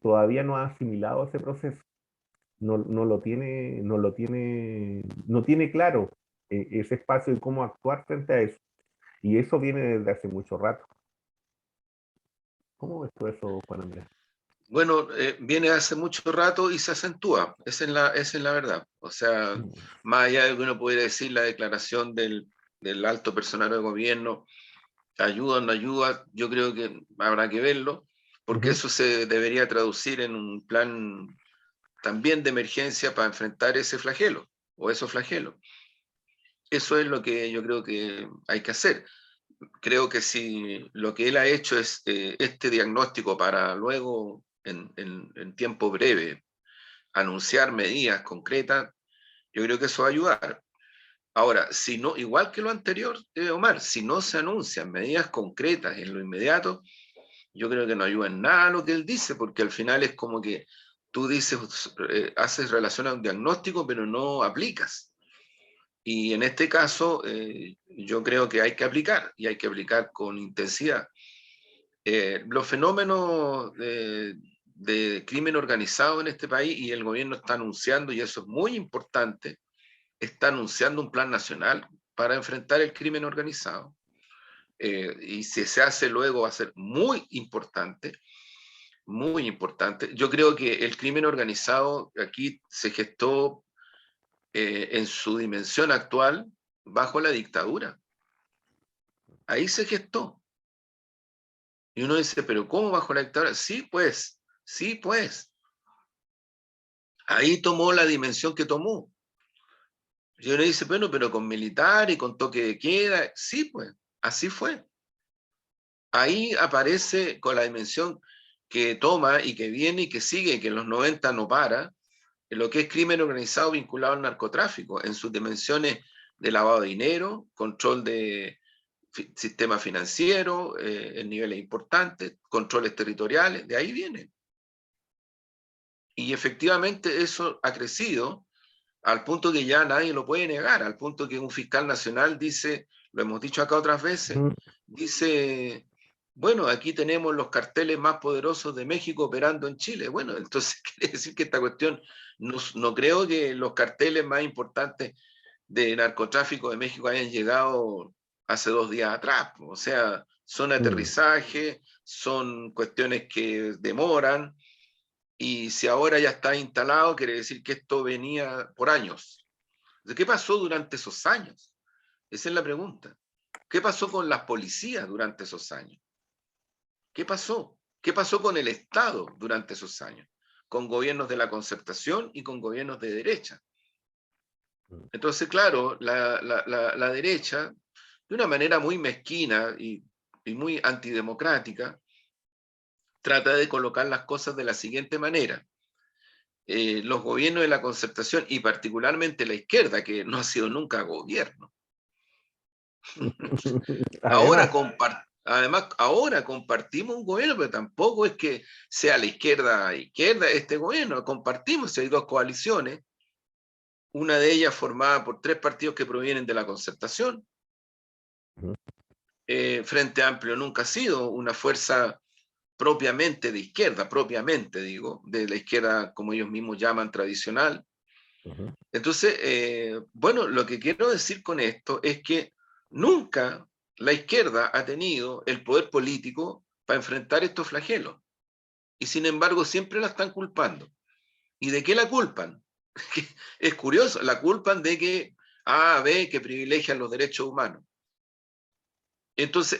Speaker 1: Todavía no ha asimilado ese proceso, no tiene claro ese espacio y cómo actuar frente a eso. Y eso viene desde hace mucho rato. ¿Cómo ves tú eso, Juan Andrés?
Speaker 2: Bueno, viene hace mucho rato y se acentúa, esa es la verdad. O sea, más allá de que uno pudiera decir la declaración del alto personal del gobierno, ayuda o no ayuda, yo creo que habrá que verlo, porque eso se debería traducir en un plan también de emergencia para enfrentar ese flagelo o esos flagelos. Eso es lo que yo creo que hay que hacer. Creo que si lo que él ha hecho es este diagnóstico para luego, en tiempo breve, anunciar medidas concretas, yo creo que eso va a ayudar. Ahora, si no, igual que lo anterior, Omar, si no se anuncian medidas concretas en lo inmediato, yo creo que no ayuda en nada lo que él dice, porque al final es como que tú dices, haces relación a un diagnóstico, pero no aplicas. Y en este caso, yo creo que hay que aplicar, y hay que aplicar con intensidad. Los fenómenos de crimen organizado en este país, y el gobierno está anunciando, y eso es muy importante, está anunciando un plan nacional para enfrentar el crimen organizado. Y si se hace luego va a ser muy importante, muy importante. Yo creo que el crimen organizado aquí se gestó en su dimensión actual bajo la dictadura. Ahí se gestó. Y uno dice, pero ¿cómo bajo la dictadura? Sí, pues, sí, pues. Ahí tomó la dimensión que tomó. Y uno dice, bueno, pero con militar y con toque de queda. Sí, pues, así fue. Ahí aparece con la dimensión que toma y que viene y que sigue, y que en los 90 no para, en lo que es crimen organizado vinculado al narcotráfico, en sus dimensiones de lavado de dinero, control de sistema financiero, en niveles importantes, controles territoriales, de ahí viene. Y efectivamente eso ha crecido al punto que ya nadie lo puede negar, al punto que un fiscal nacional dice, lo hemos dicho acá otras veces, dice, bueno, aquí tenemos los carteles más poderosos de México operando en Chile. Bueno, entonces quiere decir que esta cuestión, no creo que los carteles más importantes de narcotráfico de México hayan llegado hace 2 días atrás. O sea, son aterrizajes, son cuestiones que demoran, y si ahora ya está instalado, quiere decir que esto venía por años. ¿Qué pasó durante esos años? Esa es la pregunta. ¿Qué pasó con las policías durante esos años? ¿Qué pasó? ¿Qué pasó con el Estado durante esos años? Con gobiernos de la Concertación y con gobiernos de derecha. Entonces, claro, la derecha, de una manera muy mezquina y muy antidemocrática, trata de colocar las cosas de la siguiente manera. Los gobiernos de la Concertación, y particularmente la izquierda, que no ha sido nunca gobierno,
Speaker 1: Además,
Speaker 2: además, ahora compartimos un gobierno, pero tampoco es que sea la izquierda este gobierno, compartimos, hay dos coaliciones, una de ellas formada por 3 partidos que provienen de la Concertación. Frente Amplio nunca ha sido una fuerza propiamente de izquierda, propiamente digo, de la izquierda como ellos mismos llaman tradicional. Entonces, bueno, lo que quiero decir con esto es que nunca la izquierda ha tenido el poder político para enfrentar estos flagelos. Y sin embargo, siempre la están culpando. ¿Y de qué la culpan? Es curioso, la culpan de que que privilegian los derechos humanos. Entonces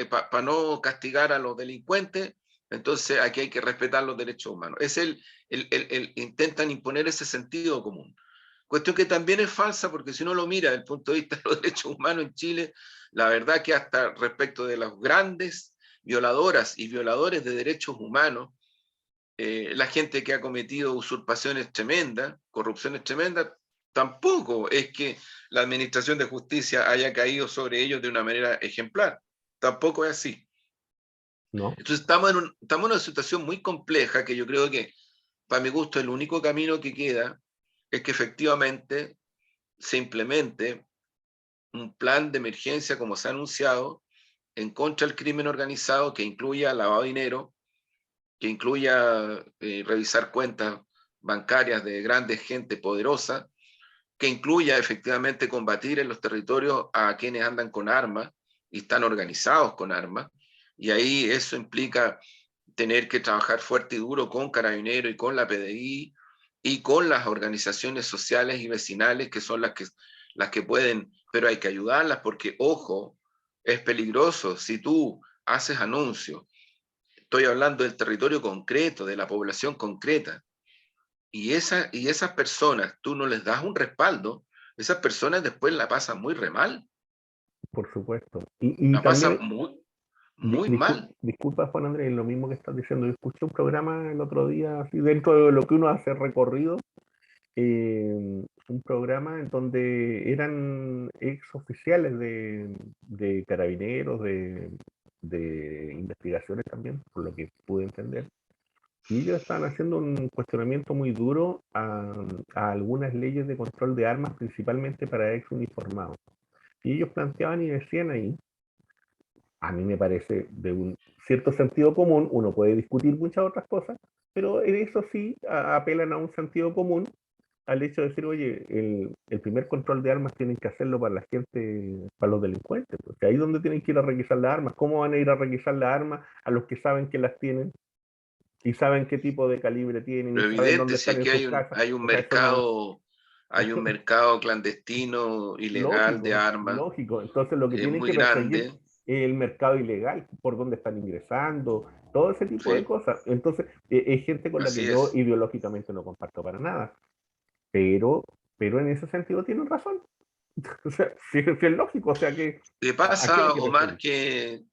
Speaker 2: para no castigar a los delincuentes, entonces aquí hay que respetar los derechos humanos. Intentan imponer ese sentido común. Cuestión que también es falsa, porque si uno lo mira desde el punto de vista de los derechos humanos en Chile, la verdad que hasta respecto de las grandes violadoras y violadores de derechos humanos, la gente que ha cometido usurpaciones tremendas, corrupciones tremendas, tampoco es que la administración de justicia haya caído sobre ellos de una manera ejemplar. Tampoco es así.
Speaker 1: no.
Speaker 2: Entonces estamos en una situación muy compleja que yo creo que, para mi gusto, el único camino que queda es que efectivamente se implemente un plan de emergencia, como se ha anunciado, en contra del crimen organizado, que incluya lavado de dinero, que incluya revisar cuentas bancarias de grandes gente poderosa, que incluya efectivamente combatir en los territorios a quienes andan con armas y están organizados con armas, y ahí eso implica tener que trabajar fuerte y duro con Carabineros y con la PDI y con las organizaciones sociales y vecinales, que son las que pueden, pero hay que ayudarlas porque, ojo, es peligroso si tú haces anuncios. Estoy hablando del territorio concreto, de la población concreta. Y esas personas, tú no les das un respaldo, esas personas después la pasan muy re mal.
Speaker 1: Por supuesto. Y
Speaker 2: La pasan
Speaker 1: también,
Speaker 2: muy, muy mal.
Speaker 1: disculpa Juan Andrés, lo mismo que estás diciendo, yo escuché un programa el otro día, así dentro de lo que uno hace recorrido, un programa en donde eran ex oficiales de carabineros, de investigaciones también, por lo que pude entender. Y ellos estaban haciendo un cuestionamiento muy duro a algunas leyes de control de armas, principalmente para ex uniformados. Y ellos planteaban y decían ahí, a mí me parece de un cierto sentido común, uno puede discutir muchas otras cosas, pero en eso sí apelan a un sentido común, al hecho de decir, oye, el primer control de armas tienen que hacerlo para la gente, para los delincuentes, porque ahí es donde tienen que ir a requisar las armas. ¿Cómo van a ir a requisar las armas a los que saben que las tienen y saben qué tipo de calibre tienen
Speaker 2: Lo
Speaker 1: y saben dónde
Speaker 2: evidente, si
Speaker 1: están en
Speaker 2: aquí
Speaker 1: sus casas?
Speaker 2: hay un
Speaker 1: O sea, eso no,
Speaker 2: mercado clandestino, ilegal de
Speaker 1: lógico,
Speaker 2: armas,
Speaker 1: lógico. Entonces lo que
Speaker 2: es
Speaker 1: tienen
Speaker 2: muy
Speaker 1: que perseguir
Speaker 2: grande.
Speaker 1: es el mercado ilegal, por dónde están ingresando, todo ese tipo de
Speaker 2: Sí,
Speaker 1: cosas. Entonces, es gente con la que
Speaker 2: así
Speaker 1: yo
Speaker 2: es.
Speaker 1: ideológicamente no comparto para nada. Pero pero en ese sentido tienen razón. O sea, sí, sí es lógico, o sea que,
Speaker 2: ¿Te
Speaker 1: ¿a qué
Speaker 2: pasa,
Speaker 1: le quiero
Speaker 2: Omar,
Speaker 1: referir?
Speaker 2: que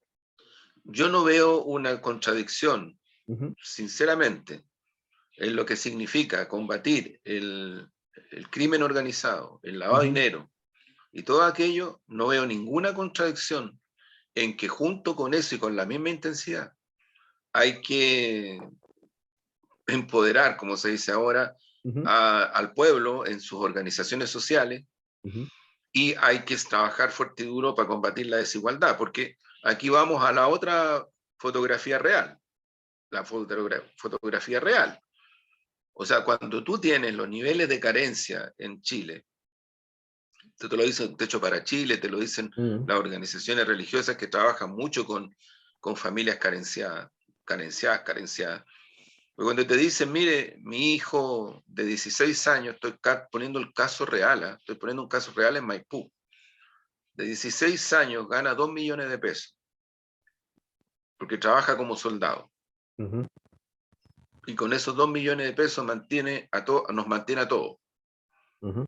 Speaker 2: yo no veo una contradicción,
Speaker 1: Ujú,
Speaker 2: sinceramente, en lo que significa combatir el crimen organizado, el lavado de
Speaker 1: ujú,
Speaker 2: dinero y todo aquello? No veo ninguna contradicción en que junto con eso y con la misma intensidad hay que empoderar, como se dice ahora,
Speaker 1: ujú,
Speaker 2: al pueblo en sus organizaciones sociales,
Speaker 1: ujú,
Speaker 2: y hay que trabajar fuerte y duro para combatir la desigualdad, porque aquí vamos a la otra fotografía real, la fotografía real. O sea, cuando tú tienes los niveles de carencia en Chile, te lo dicen Techo para Chile, te lo dicen
Speaker 1: ujú,
Speaker 2: las organizaciones religiosas que trabajan mucho con familias carenciadas. Porque cuando te dicen, mire, mi hijo de 16 años, estoy poniendo el caso real, ¿eh? Estoy poniendo un caso real en Maipú, de 16 años gana 2 millones de pesos, porque trabaja como soldado.
Speaker 1: ujú,
Speaker 2: Y con esos 2 millones de pesos nos mantiene a todos.
Speaker 1: ujú,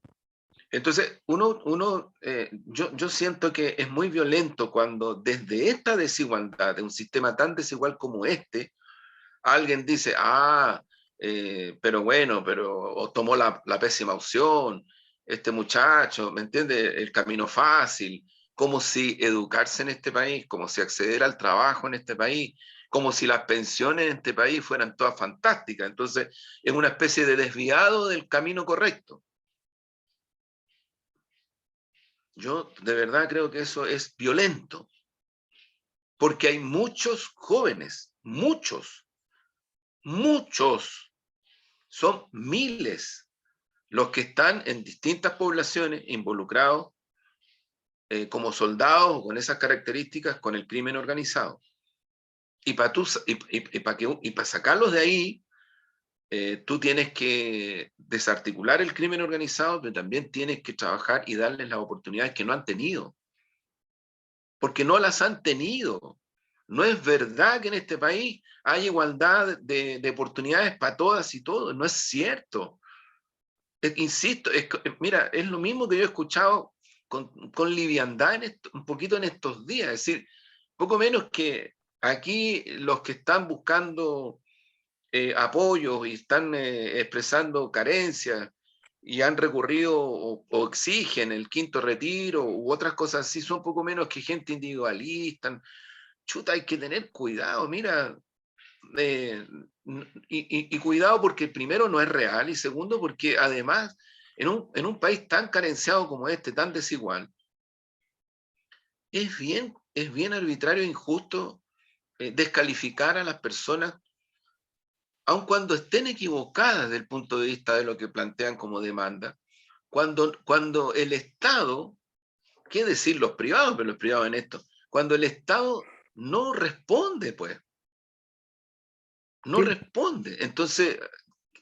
Speaker 2: Entonces, yo siento que es muy violento cuando desde esta desigualdad, de un sistema tan desigual como este, alguien dice, pero bueno, o tomó la pésima opción, este muchacho, ¿me entiende? El camino fácil, como si educarse en este país, como si acceder al trabajo en este país, como si las pensiones en este país fueran todas fantásticas. Entonces, es una especie de desviado del camino correcto. Yo de verdad creo que eso es violento, porque hay muchos jóvenes, muchos, son miles los que están en distintas poblaciones involucrados como soldados o con esas características con el crimen organizado. Y para sacarlos de ahí, tú tienes que desarticular el crimen organizado, pero también tienes que trabajar y darles las oportunidades que no han tenido, porque no las han tenido. No es verdad que en este país hay igualdad de oportunidades para todas y todos, no es cierto. Insisto, mira, es lo mismo que yo he escuchado con liviandad un poquito en estos días, es decir, poco menos que aquí los que están buscando apoyos y están expresando carencias y han recurrido o exigen el quinto retiro u otras cosas así, son poco menos que gente individualista. Chuta, hay que tener cuidado, mira, eh, y cuidado porque primero no es real y segundo porque además en un país tan carenciado como este, tan desigual, es bien arbitrario e injusto descalificar a las personas, aun cuando estén equivocadas desde el punto de vista de lo que plantean como demanda, cuando el Estado, qué decir los privados, pero los privados en esto, cuando el Estado no responde, pues, no
Speaker 1: sí,
Speaker 2: responde. Entonces,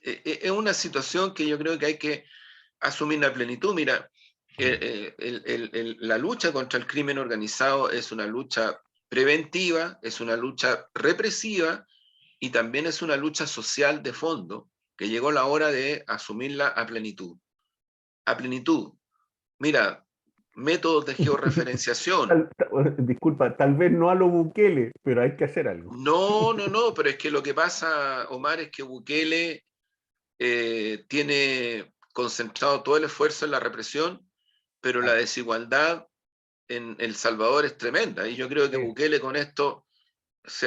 Speaker 2: es una situación que yo creo que hay que asumir la plenitud. Mira, la lucha contra el crimen organizado es una lucha preventiva, es una lucha represiva y también es una lucha social de fondo que llegó la hora de asumirla a plenitud. A plenitud. Mira, métodos de georreferenciación.
Speaker 1: disculpa, tal vez no a lo Bukele, pero hay que hacer algo.
Speaker 2: No, no, no, pero es que lo que pasa, Omar, es que Bukele tiene concentrado todo el esfuerzo en la represión, pero la
Speaker 1: Ah,
Speaker 2: desigualdad en El Salvador es tremenda. Y yo creo que
Speaker 1: sí,
Speaker 2: Bukele con esto
Speaker 1: sí,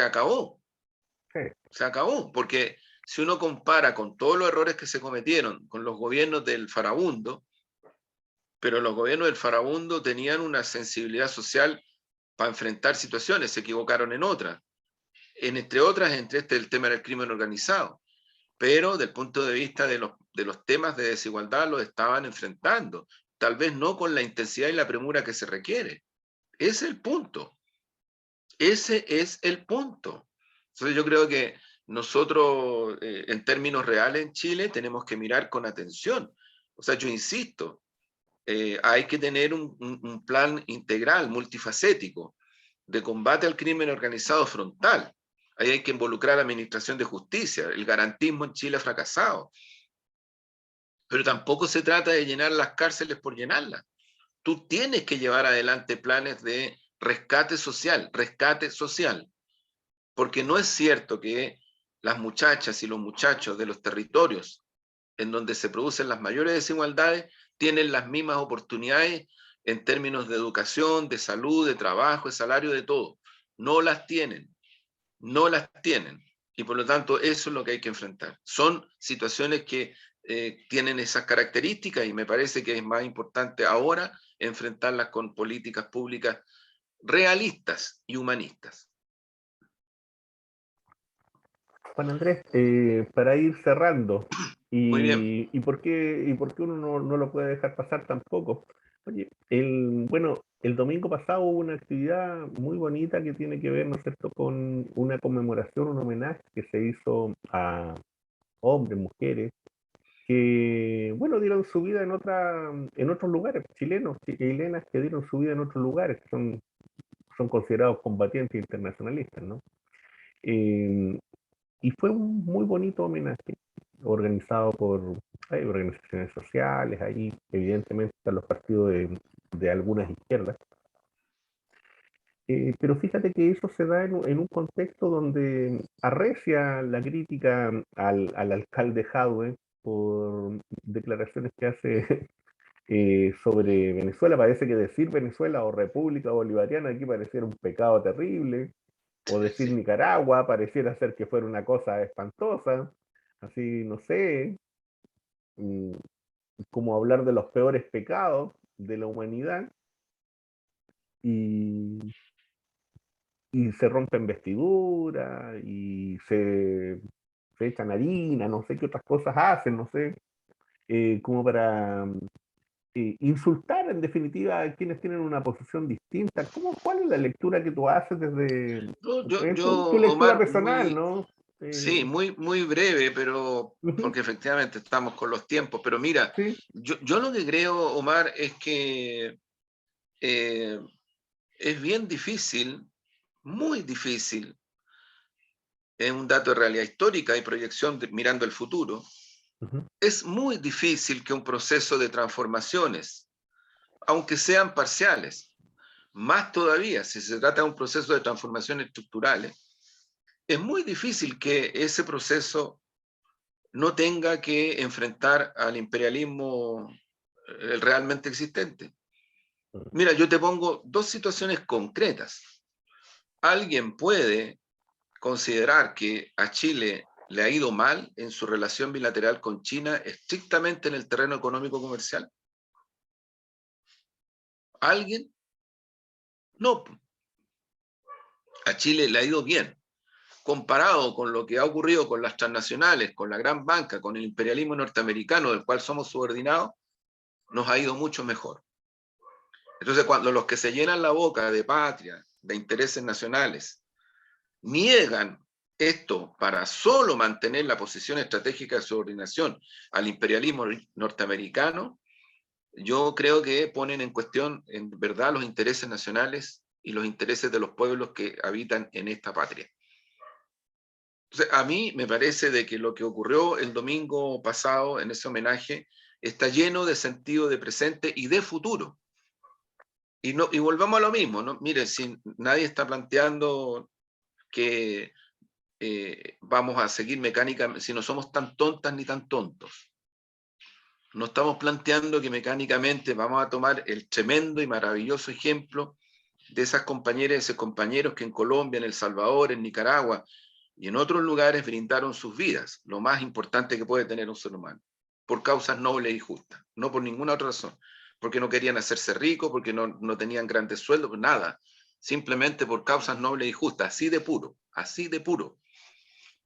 Speaker 2: se acabó, porque si uno compara con todos los errores que se cometieron con los gobiernos del Farabundo, pero los gobiernos del Farabundo tenían una sensibilidad social para enfrentar situaciones, se equivocaron en otras, entre otras, el tema del crimen organizado, pero del punto de vista de los temas de desigualdad los estaban enfrentando, tal vez no con la intensidad y la premura que se requiere. Ese es el punto. Ese es el punto. Entonces yo creo que nosotros, en términos reales en Chile, tenemos que mirar con atención. O sea, yo insisto, hay que tener un plan integral, multifacético, de combate al crimen organizado frontal. Ahí hay que involucrar a la administración de justicia. El garantismo en Chile ha fracasado. Pero tampoco se trata de llenar las cárceles por llenarlas. Tú tienes que llevar adelante planes de rescate social, porque no es cierto que las muchachas y los muchachos de los territorios en donde se producen las mayores desigualdades tienen las mismas oportunidades en términos de educación, de salud, de trabajo, de salario, de todo. No las tienen, no las tienen. Y por lo tanto, eso es lo que hay que enfrentar. Son situaciones que tienen esas características y me parece que es más importante ahora enfrentarlas con políticas públicas realistas y humanistas.
Speaker 1: Juan Andrés, para ir cerrando,
Speaker 2: Muy bien.
Speaker 1: y por qué uno no lo puede dejar pasar tampoco? Oye, bueno, el domingo pasado hubo una actividad muy bonita que tiene que ver, ¿no es cierto?, con una conmemoración, un homenaje que se hizo a hombres, mujeres, que, bueno, dieron su vida en otros lugares, chilenos, chilenas que dieron su vida en otros lugares, que son considerados combatientes internacionalistas, ¿no? Eh, y fue un muy bonito homenaje organizado por organizaciones sociales, ahí evidentemente están los partidos de algunas izquierdas. Pero fíjate que eso se da en un contexto donde arrecia la crítica al alcalde Jadwe por declaraciones que hace sobre Venezuela. Parece que decir Venezuela o República Bolivariana aquí pareciera un pecado terrible, o decir
Speaker 2: Sí.
Speaker 1: Nicaragua pareciera ser que fuera una cosa espantosa, así, no sé, mm, como hablar de los peores pecados de la humanidad, y, y se rompen vestiduras, y se echan harina, no sé qué otras cosas hacen, no sé, como para insultar en definitiva a quienes tienen una posición distinta. ¿Cuál es la lectura que tú haces desde
Speaker 2: No, yo,
Speaker 1: tu lectura
Speaker 2: Omar,
Speaker 1: personal, ¿no?
Speaker 2: sí, muy breve, pero
Speaker 1: Ujú,
Speaker 2: porque efectivamente estamos con los tiempos. Pero mira,
Speaker 1: sí,
Speaker 2: yo lo que creo, Omar, es que eh, es bien difícil, muy difícil, es un dato de realidad histórica y proyección mirando el futuro.
Speaker 1: ujú,
Speaker 2: Es muy difícil que un proceso de transformaciones, aunque sean parciales, más todavía si se trata de un proceso de transformaciones estructurales, es muy difícil que ese proceso no tenga que enfrentar al imperialismo el realmente existente. Mira, yo te pongo dos situaciones concretas. Alguien puede considerar que a Chile le ha ido mal en su relación bilateral con China estrictamente en el terreno económico comercial. ¿Alguien? No. A Chile le ha ido bien. Comparado con lo que ha ocurrido con las transnacionales, con la gran banca, con el imperialismo norteamericano del cual somos subordinados, nos ha ido mucho mejor. Entonces, cuando los que se llenan la boca de patria, de intereses nacionales, niegan esto para solo mantener la posición estratégica de subordinación al imperialismo norteamericano, yo creo que ponen en cuestión, en verdad, los intereses nacionales y los intereses de los pueblos que habitan en esta patria. Entonces, a mí me parece de que lo que ocurrió el domingo pasado en ese homenaje está lleno de sentido de presente y de futuro. Y volvamos a lo mismo, ¿no? Mire, si nadie está planteando que vamos a seguir mecánicamente, si no somos tan tontas ni tan tontos, no estamos planteando que mecánicamente vamos a tomar el tremendo y maravilloso ejemplo de esas compañeras y esos compañeros que en Colombia, en El Salvador, en Nicaragua y en otros lugares brindaron sus vidas, lo más importante que puede tener un ser humano, por causas nobles y justas, no por ninguna otra razón, porque no querían hacerse ricos, porque no tenían grandes sueldos, nada, simplemente por causas nobles y justas, así de puro, así de puro.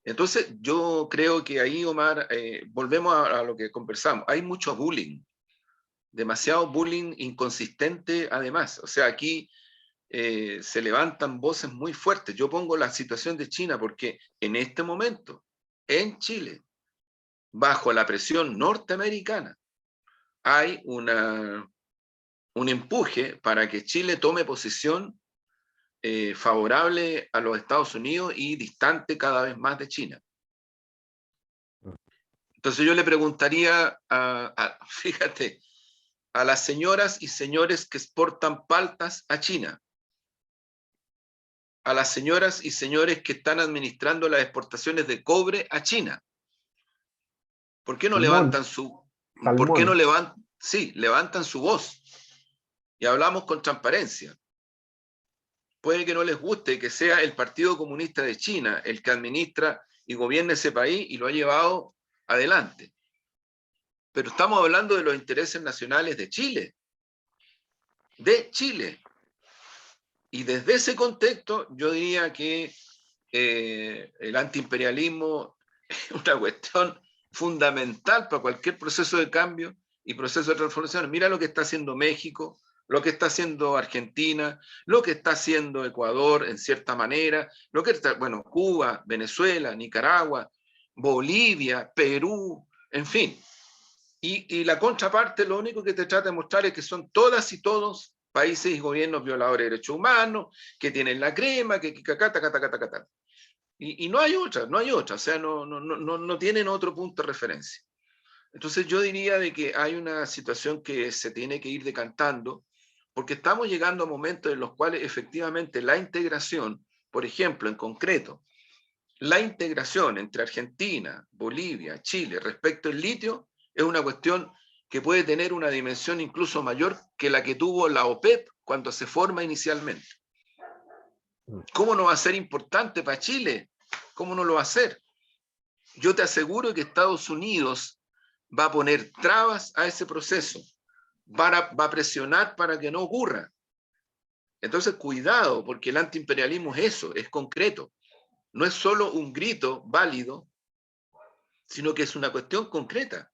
Speaker 2: Entonces yo creo que ahí, Omar, volvemos a lo que conversamos, hay mucho bullying, demasiado bullying inconsistente además, o sea, aquí se levantan voces muy fuertes. Yo pongo la situación de China porque en este momento, en Chile, bajo la presión norteamericana, hay un empuje para que Chile tome posición favorable a los Estados Unidos y distante cada vez más de China. Entonces yo le preguntaría, fíjate, a las señoras y señores que exportan paltas a China, a las señoras y señores que están administrando las exportaciones de cobre a China. ¿Por qué no
Speaker 1: Salmón,
Speaker 2: levantan su, por qué no
Speaker 1: salmón.
Speaker 2: levantan, sí, levantan su voz y hablamos con transparencia? Puede que no les guste que sea el Partido Comunista de China el que administra y gobierna ese país y lo ha llevado adelante. Pero estamos hablando de los intereses nacionales de Chile. De Chile. Y desde ese contexto, yo diría que el antiimperialismo es una cuestión fundamental para cualquier proceso de cambio y proceso de transformación. Mira lo que está haciendo México, lo que está haciendo Argentina, lo que está haciendo Ecuador en cierta manera, lo que está, bueno, Cuba, Venezuela, Nicaragua, Bolivia, Perú, en fin. Y la contraparte lo único que te trata de mostrar es que son todas y todos países y gobiernos violadores de derechos humanos, que tienen la crema, que y no hay otra, no hay otra, o sea, no tienen otro punto de referencia. Entonces yo diría de que hay una situación que se tiene que ir decantando, porque estamos llegando a momentos en los cuales efectivamente la integración, por ejemplo, en concreto, la integración entre Argentina, Bolivia, Chile respecto al litio es una cuestión que puede tener una dimensión incluso mayor que la que tuvo la OPEP cuando se forma inicialmente. ¿Cómo no va a ser importante para Chile? ¿Cómo no lo va a ser? Yo te aseguro que Estados Unidos va a poner trabas a ese proceso, va a presionar para que no ocurra. Entonces, cuidado, porque el antiimperialismo es eso, es concreto. No es solo un grito válido, sino que es una cuestión concreta,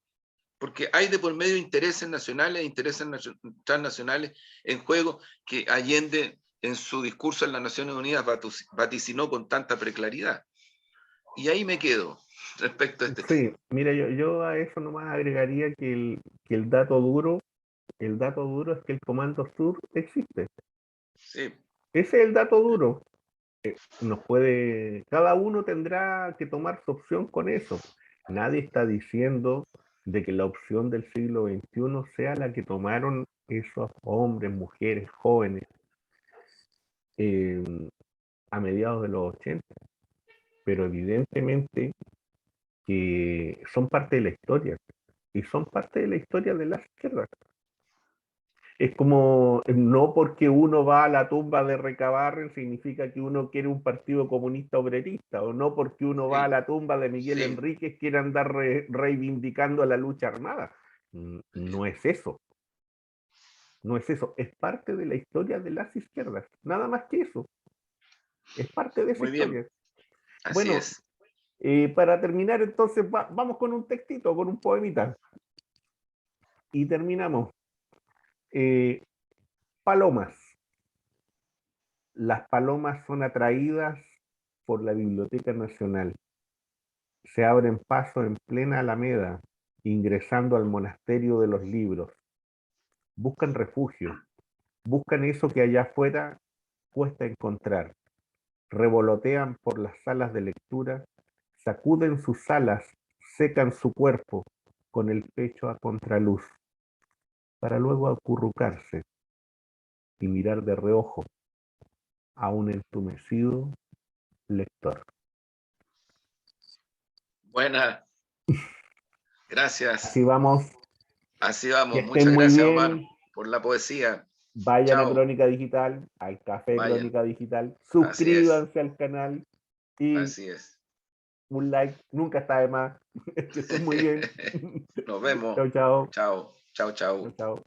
Speaker 2: porque hay de por medio intereses nacionales e intereses transnacionales en juego que Allende en su discurso en las Naciones Unidas vaticinó con tanta preclaridad. Y ahí me quedo respecto a este tema.
Speaker 1: Sí, mira, yo a eso nomás agregaría que el dato duro es que el Comando Sur existe.
Speaker 2: Sí,
Speaker 1: Ese es el dato duro. Cada uno tendrá que tomar su opción con eso. Nadie está diciendo de que la opción del siglo XXI sea la que tomaron esos hombres, mujeres, jóvenes eh, a mediados de los 80, pero evidentemente que son parte de la historia y son parte de la historia de la izquierda. Es como, no porque uno va a la tumba de Recabarren significa que uno quiere un partido comunista obrerista, o no porque uno va a
Speaker 2: sí,
Speaker 1: la tumba de Miguel
Speaker 2: sí.
Speaker 1: Enríquez quiere andar reivindicando la lucha armada. No es eso, no es eso, es parte de la historia de las izquierdas, nada más que eso, es parte de esa
Speaker 2: Muy bien,
Speaker 1: historia.
Speaker 2: así
Speaker 1: Bueno,
Speaker 2: es.
Speaker 1: para terminar entonces vamos con un textito, con un poemita, y terminamos. Eh, Palomas. Las palomas son atraídas por la Biblioteca Nacional. Se abren paso en plena Alameda, ingresando al monasterio de los libros. Buscan refugio, buscan eso que allá afuera cuesta encontrar. Revolotean por las salas de lectura, sacuden sus alas, secan su cuerpo con el pecho a contraluz, para luego acurrucarse y mirar de reojo a un entumecido lector.
Speaker 2: Buena,
Speaker 1: Así
Speaker 2: gracias.
Speaker 1: vamos.
Speaker 2: Así
Speaker 1: Que
Speaker 2: vamos.
Speaker 1: estén
Speaker 2: Muchas
Speaker 1: muy
Speaker 2: gracias, Omar,
Speaker 1: bien.
Speaker 2: por la poesía.
Speaker 1: Vayan a
Speaker 2: Chao.
Speaker 1: Crónica Digital, al Café
Speaker 2: Vayan.
Speaker 1: Crónica Digital.
Speaker 2: Así es.
Speaker 1: Suscríbanse al canal y
Speaker 2: Así es.
Speaker 1: un like nunca está de más. Que estén muy bien.
Speaker 2: Nos vemos.
Speaker 1: Chao, chao.
Speaker 2: Chao. Chao,
Speaker 1: Chao,
Speaker 2: chao.
Speaker 1: chao.